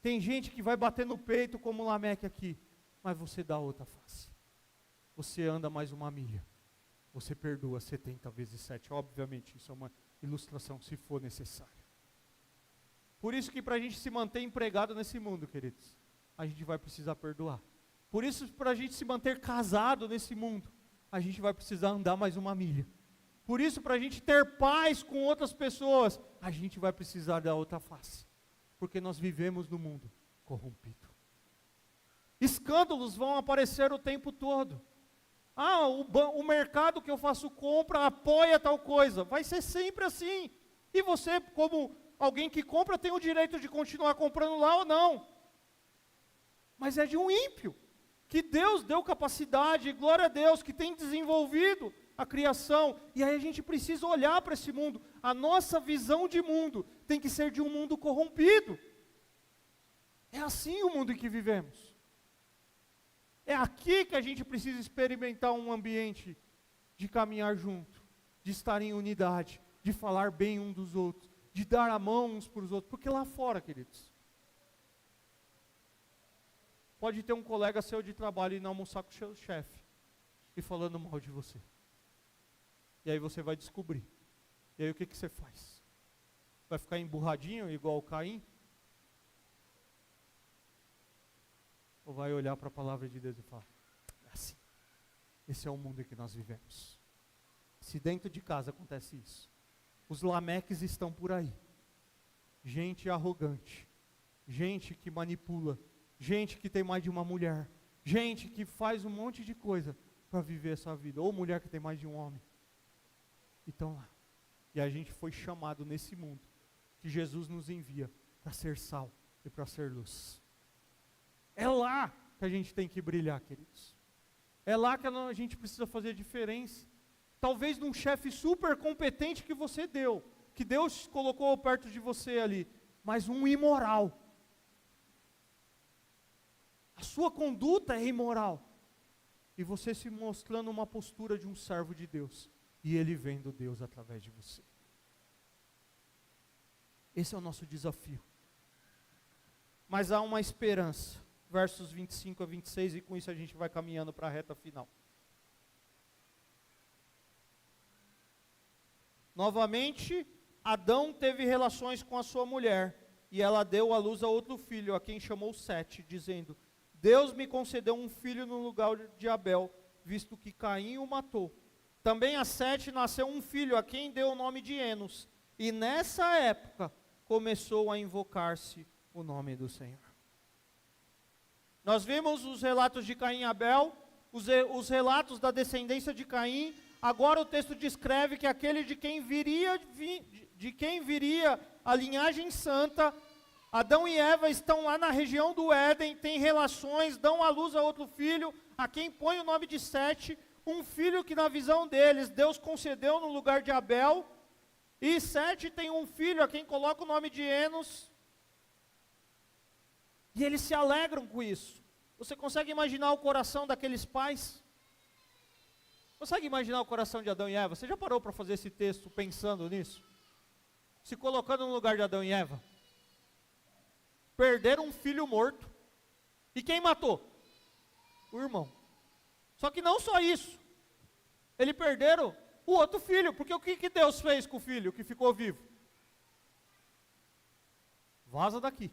Tem gente que vai bater no peito como Lameque aqui, mas você dá outra face. Você anda mais uma milha. Você perdoa 70 vezes 7. Obviamente, isso é uma ilustração, se for necessário. Por isso que para a gente se manter empregado nesse mundo, queridos, a gente vai precisar perdoar. Por isso, para a gente se manter casado nesse mundo, a gente vai precisar andar mais uma milha. Por isso, para a gente ter paz com outras pessoas, a gente vai precisar dar outra face. Porque nós vivemos no mundo corrompido. Escândalos vão aparecer o tempo todo. Ah, o mercado que eu faço compra apoia tal coisa. Vai ser sempre assim. E você, como alguém que compra, tem o direito de continuar comprando lá ou não. Mas é de um ímpio, que Deus deu capacidade, glória a Deus, que tem desenvolvido a criação. E aí a gente precisa olhar para esse mundo. A nossa visão de mundo tem que ser de um mundo corrompido. É assim o mundo em que vivemos. É aqui que a gente precisa experimentar um ambiente de caminhar junto, de estar em unidade, de falar bem um dos outros, de dar a mão uns para os outros. Porque lá fora, queridos, pode ter um colega seu de trabalho indo almoçar com o seu chefe e falando mal de você. E aí você vai descobrir. E aí o que você faz? Vai ficar emburradinho igual o Caim? Ou vai olhar para a palavra de Deus e falar, é assim, esse é o mundo em que nós vivemos. Se dentro de casa acontece isso, os Lameques estão por aí, gente arrogante, gente que manipula, gente que tem mais de uma mulher, gente que faz um monte de coisa para viver essa vida, ou mulher que tem mais de um homem, e estão lá. E a gente foi chamado nesse mundo, que Jesus nos envia para ser sal e para ser luz. É lá que a gente tem que brilhar, queridos. É lá que a gente precisa fazer diferença. Talvez num chefe super competente que você deu, que Deus colocou perto de você ali, mas um imoral. A sua conduta é imoral. E você se mostrando uma postura de um servo de Deus. E Ele vendo Deus através de você. Esse é o nosso desafio. Mas há uma esperança. Versos 25 a 26, e com isso a gente vai caminhando para a reta final. Novamente, Adão teve relações com a sua mulher, e ela deu à luz a outro filho, a quem chamou Sete, dizendo, Deus me concedeu um filho no lugar de Abel, visto que Caim o matou. Também a Sete nasceu um filho, a quem deu o nome de Enos, e nessa época começou a invocar-se o nome do Senhor. Nós vimos os relatos de Caim e Abel, os relatos da descendência de Caim. Agora o texto descreve que aquele de quem viria a linhagem santa, Adão e Eva estão lá na região do Éden, têm relações, dão à luz a outro filho, a quem põe o nome de Sete, um filho que na visão deles Deus concedeu no lugar de Abel, E Sete tem um filho a quem coloca o nome de Enos. E eles se alegram com isso. Você consegue imaginar o coração daqueles pais? Consegue imaginar o coração de Adão e Eva? Você já parou para fazer esse texto pensando nisso? Se colocando no lugar de Adão e Eva? Perderam um filho morto. E quem matou? O irmão. Só que não só isso. Eles perderam o outro filho. Porque o que Deus fez com o filho que ficou vivo? Vaza daqui.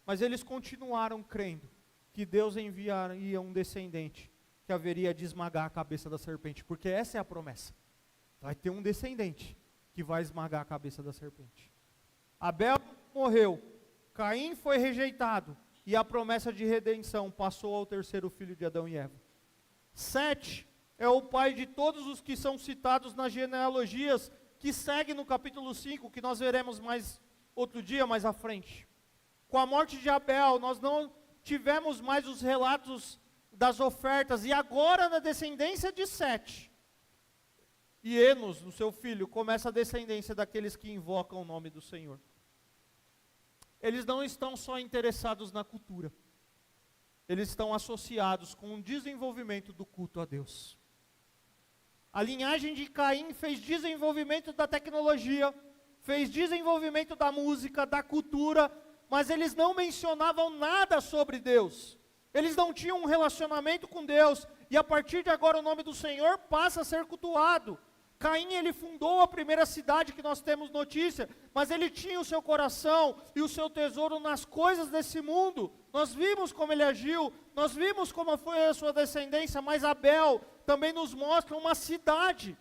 Mas eles continuaram crendo que Deus enviaria um descendente que haveria de esmagar a cabeça da serpente, porque essa é a promessa. Vai ter um descendente que vai esmagar a cabeça da serpente. Abel morreu, Caim foi rejeitado, e a promessa de redenção passou ao terceiro filho de Adão e Eva. Sete é o pai de todos os que são citados nas genealogias, que segue no capítulo 5, que nós veremos mais outro dia, mais à frente. Com a morte de Abel, nós não tivemos mais os relatos das ofertas, e agora na descendência de Sete, e Enos, o seu filho, começa a descendência daqueles que invocam o nome do Senhor. Eles não estão só interessados na cultura, eles estão associados com o desenvolvimento do culto a Deus. A linhagem de Caim fez desenvolvimento da tecnologia, fez desenvolvimento da música, da cultura, mas eles não mencionavam nada sobre Deus. Eles não tinham um relacionamento com Deus, e a partir de agora o nome do Senhor passa a ser cultuado. Caim, ele fundou a primeira cidade que nós temos notícia, mas ele tinha o seu coração e o seu tesouro nas coisas desse mundo. Nós vimos como ele agiu, nós vimos como foi a sua descendência, mas Abel também nos mostra uma cidade,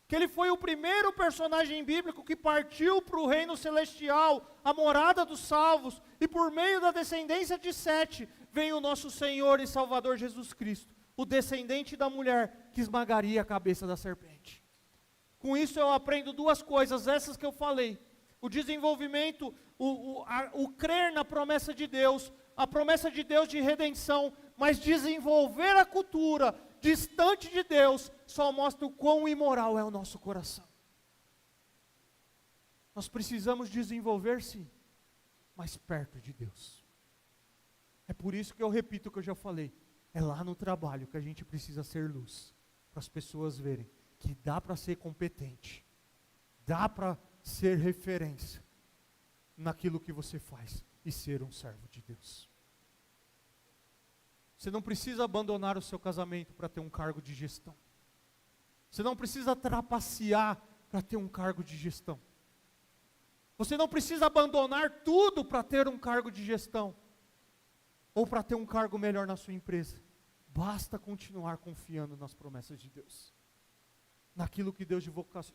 que ele foi o primeiro personagem bíblico que partiu para o reino celestial, a morada dos salvos, e por meio da descendência de Sete, vem o nosso Senhor e Salvador Jesus Cristo, o descendente da mulher que esmagaria a cabeça da serpente. Com isso eu aprendo duas coisas, essas que eu falei: o desenvolvimento, o crer na promessa de Deus, a promessa de Deus de redenção, mas desenvolver a cultura distante de Deus, só mostra o quão imoral é o nosso coração. Nós precisamos desenvolver sim, mas perto de Deus. É por isso que eu repito o que eu já falei, é lá no trabalho que a gente precisa ser luz, para as pessoas verem que dá para ser competente, dá para ser referência naquilo que você faz e ser um servo de Deus. Você não precisa abandonar o seu casamento para ter um cargo de gestão. Você não precisa trapacear para ter um cargo de gestão. Você não precisa abandonar tudo para ter um cargo de gestão, ou para ter um cargo melhor na sua empresa. Basta continuar confiando nas promessas de Deus, naquilo que Deus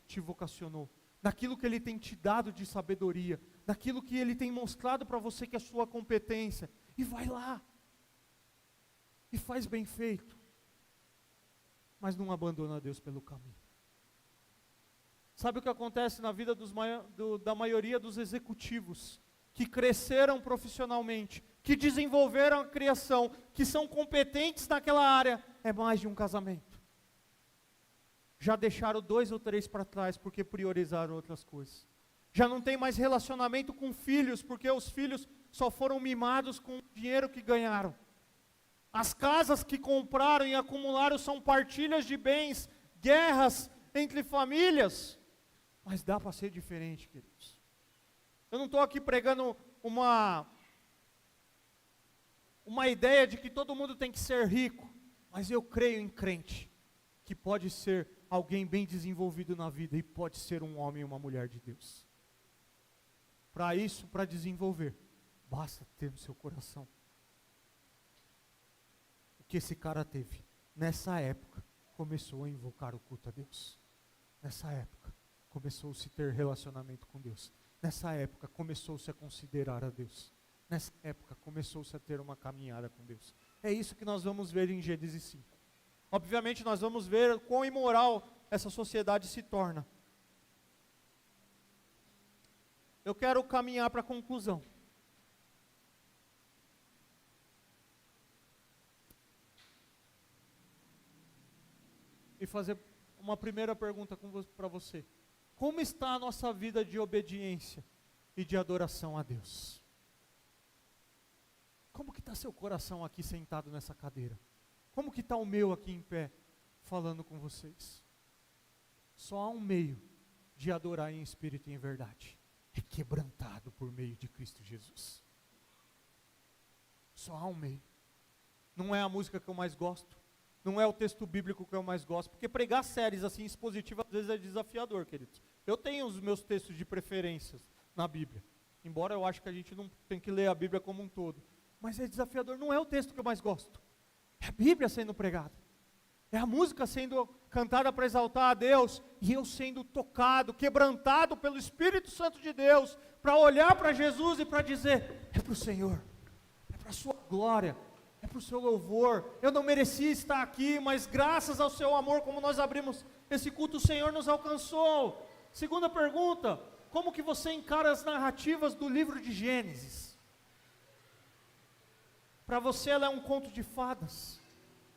te vocacionou, naquilo que Ele tem te dado de sabedoria, naquilo que Ele tem mostrado para você que é a sua competência, e vai lá, e faz bem feito, mas não abandona Deus pelo caminho. Sabe o que acontece na vida da maioria dos executivos, que cresceram profissionalmente, que desenvolveram a criação, que são competentes naquela área? É mais de um casamento. Já deixaram 2 ou 3 para trás, porque priorizaram outras coisas. Já não tem mais relacionamento com filhos, porque os filhos só foram mimados com o dinheiro que ganharam. As casas que compraram e acumularam são partilhas de bens, guerras entre famílias. Mas dá para ser diferente, queridos. Eu não estou aqui pregando uma ideia de que todo mundo tem que ser rico, mas eu creio em crente, que pode ser alguém bem desenvolvido na vida e pode ser um homem e uma mulher de Deus. Para isso, para desenvolver, basta ter no seu coração o que esse cara teve. Nessa época, começou a invocar o culto a Deus. Nessa época, começou-se a ter relacionamento com Deus. Nessa época, começou-se a considerar a Deus. Nessa época, começou-se a ter uma caminhada com Deus. É isso que nós vamos ver em Gênesis 5. Obviamente, nós vamos ver quão imoral essa sociedade se torna. Eu quero caminhar para a conclusão. E fazer uma primeira pergunta para você. Como está a nossa vida de obediência e de adoração a Deus? Como que está seu coração aqui sentado nessa cadeira? Como que está o meu aqui em pé, falando com vocês? Só há um meio de adorar em espírito e em verdade. É quebrantado por meio de Cristo Jesus. Só há um meio. Não é a música que eu mais gosto. Não é o texto bíblico que eu mais gosto. Porque pregar séries assim expositivas às vezes é desafiador, queridos. Eu tenho os meus textos de preferências na Bíblia. Embora eu acho que a gente não tem que ler a Bíblia como um todo. Mas é desafiador. Não é o texto que eu mais gosto. É a Bíblia sendo pregada. É a música sendo cantada para exaltar a Deus, e eu sendo tocado, quebrantado pelo Espírito Santo de Deus, para olhar para Jesus e para dizer, é para o Senhor, é para a sua glória, é para o seu louvor. Eu não merecia estar aqui, mas graças ao seu amor, como nós abrimos esse culto, o Senhor nos alcançou. Segunda pergunta, como que você encara as narrativas do livro de Gênesis? Para você ela é um conto de fadas?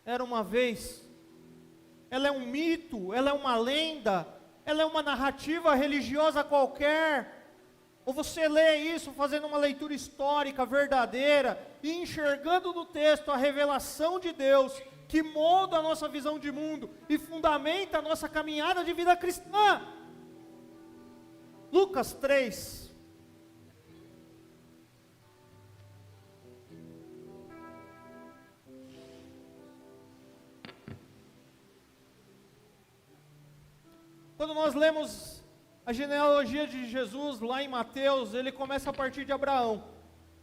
Era uma vez? Ela é um mito, ela é uma lenda, ela é uma narrativa religiosa qualquer? Ou você lê isso fazendo uma leitura histórica, verdadeira, e enxergando no texto a revelação de Deus, que molda a nossa visão de mundo, e fundamenta a nossa caminhada de vida cristã? Lucas 3. Quando nós lemos a genealogia de Jesus lá em Mateus, ele começa a partir de Abraão.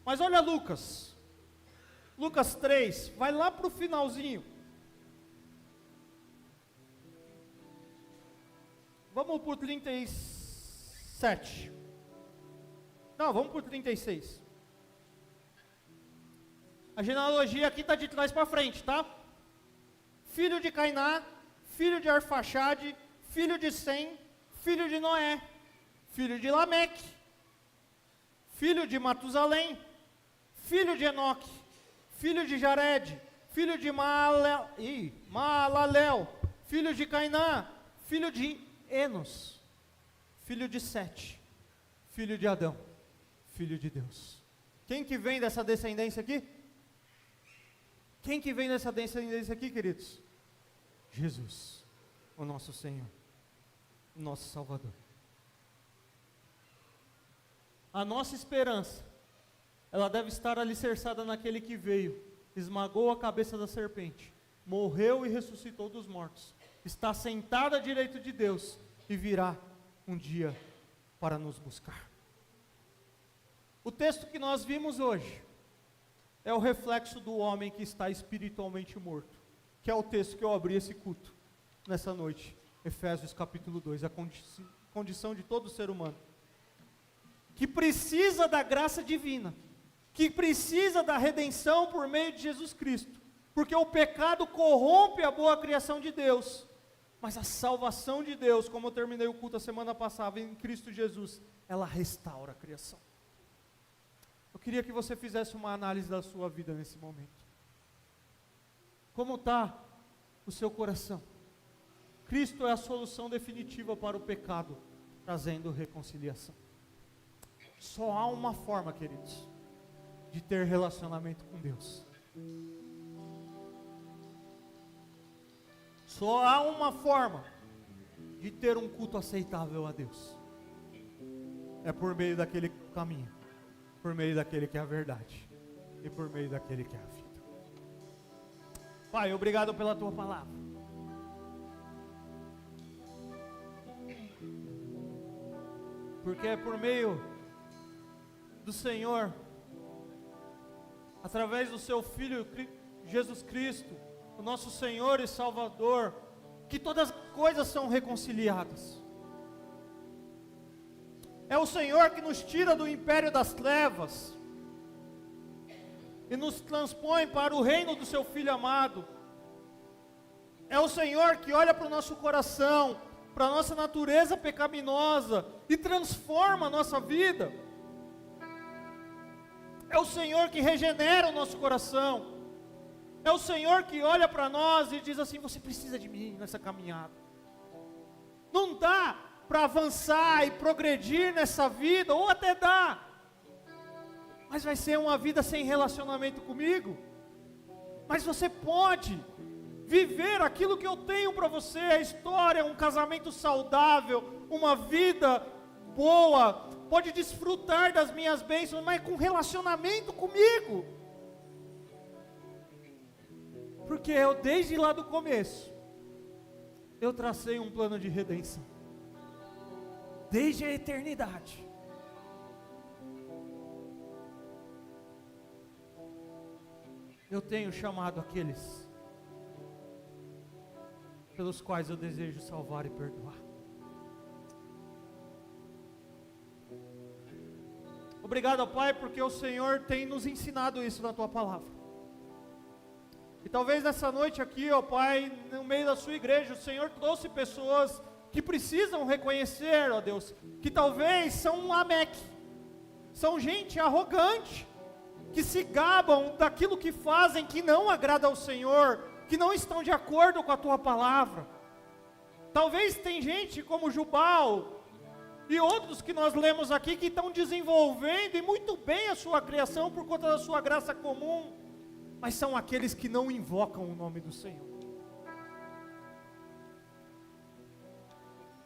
Mas olha Lucas 3, vai lá para o finalzinho. Vamos para o 37. Não, vamos para o 36. A genealogia aqui está de trás para frente, tá? Filho de Cainá, filho de Arfaxade, filho de Sem, filho de Noé, filho de Lameque, filho de Matusalém, filho de Enoque, filho de Jared, filho de Maalalel, filho de Cainã, filho de Enos, filho de Sete, filho de Adão, filho de Deus. Quem que vem dessa descendência aqui? Quem que vem dessa descendência aqui, queridos? Jesus, o nosso Senhor, o nosso Salvador. A nossa esperança, ela deve estar alicerçada naquele que veio, esmagou a cabeça da serpente, morreu e ressuscitou dos mortos, está sentado à direita de Deus e virá um dia para nos buscar. O texto que nós vimos hoje é o reflexo do homem que está espiritualmente morto, que é o texto que eu abri esse culto nessa noite, Efésios capítulo 2, a condição de todo ser humano, que precisa da graça divina, que precisa da redenção por meio de Jesus Cristo, porque o pecado corrompe a boa criação de Deus, mas a salvação de Deus, como eu terminei o culto a semana passada, em Cristo Jesus, ela restaura a criação. Eu queria que você fizesse uma análise da sua vida nesse momento. Como está o seu coração? Cristo é a solução definitiva para o pecado, trazendo reconciliação. Só há uma forma, queridos, de ter relacionamento com Deus. Só há uma forma de ter um culto aceitável a Deus. É por meio daquele caminho, por meio daquele que é a verdade e por meio daquele que é a vida. Pai, obrigado pela tua palavra. Porque é por meio do Senhor, através do seu Filho Jesus Cristo, o nosso Senhor e Salvador, que todas as coisas são reconciliadas. É o Senhor que nos tira do império das trevas e nos transpõe para o reino do seu Filho amado. É o Senhor que olha para o nosso coração, para a nossa natureza pecaminosa e transforma a nossa vida. É o Senhor que regenera o nosso coração. É o Senhor que olha para nós e diz assim: você precisa de mim nessa caminhada. Não dá para avançar e progredir nessa vida, ou até dá, mas vai ser uma vida sem relacionamento comigo. Mas você pode viver aquilo que eu tenho para você, a história, um casamento saudável, uma vida boa, pode desfrutar das minhas bênçãos, mas com relacionamento comigo. Porque eu, desde lá do começo, eu tracei um plano de redenção, desde a eternidade. Eu tenho chamado aqueles pelos quais eu desejo salvar e perdoar. Obrigado, Pai, porque o Senhor tem nos ensinado isso na Tua palavra. E talvez nessa noite aqui, ó Pai, no meio da Sua igreja, o Senhor trouxe pessoas que precisam reconhecer, ó Deus, que talvez são um Lameque, são gente arrogante, que se gabam daquilo que fazem, que não agrada ao Senhor, que não estão de acordo com a Tua palavra. Talvez tem gente como Jubal e outros que nós lemos aqui, que estão desenvolvendo e muito bem a sua criação por conta da sua graça comum, mas são aqueles que não invocam o nome do Senhor.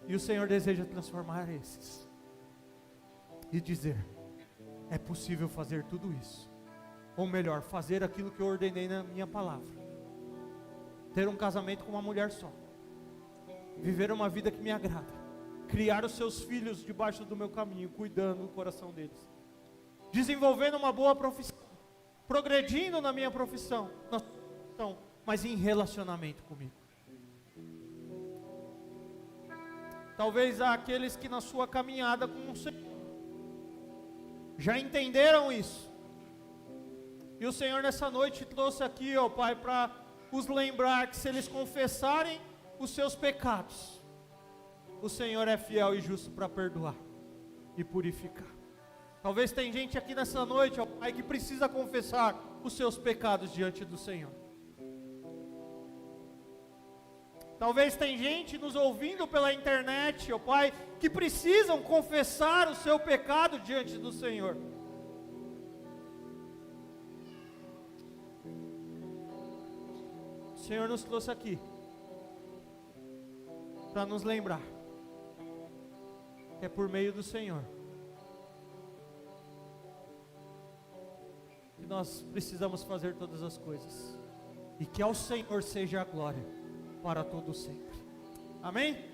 E o Senhor deseja transformar esses e dizer: é possível fazer tudo isso, ou melhor, fazer aquilo que eu ordenei na minha palavra, ter um casamento com uma mulher só, viver uma vida que me agrada, criar os seus filhos debaixo do meu caminho, cuidando do coração deles, desenvolvendo uma boa profissão, progredindo na minha profissão, mas em relacionamento comigo. Talvez há aqueles que na sua caminhada com o Senhor já entenderam isso, e o Senhor nessa noite trouxe aqui, ó Pai, para os lembrar que se eles confessarem os seus pecados, o Senhor é fiel e justo para perdoar e purificar. Talvez tem gente aqui nessa noite, ó Pai, que precisa confessar os seus pecados diante do Senhor. Talvez tem gente nos ouvindo pela internet, ó Pai, que precisam confessar o seu pecado diante do Senhor. O Senhor nos trouxe aqui para nos lembrar que é por meio do Senhor que nós precisamos fazer todas as coisas, e que ao Senhor seja a glória para todo sempre. Amém?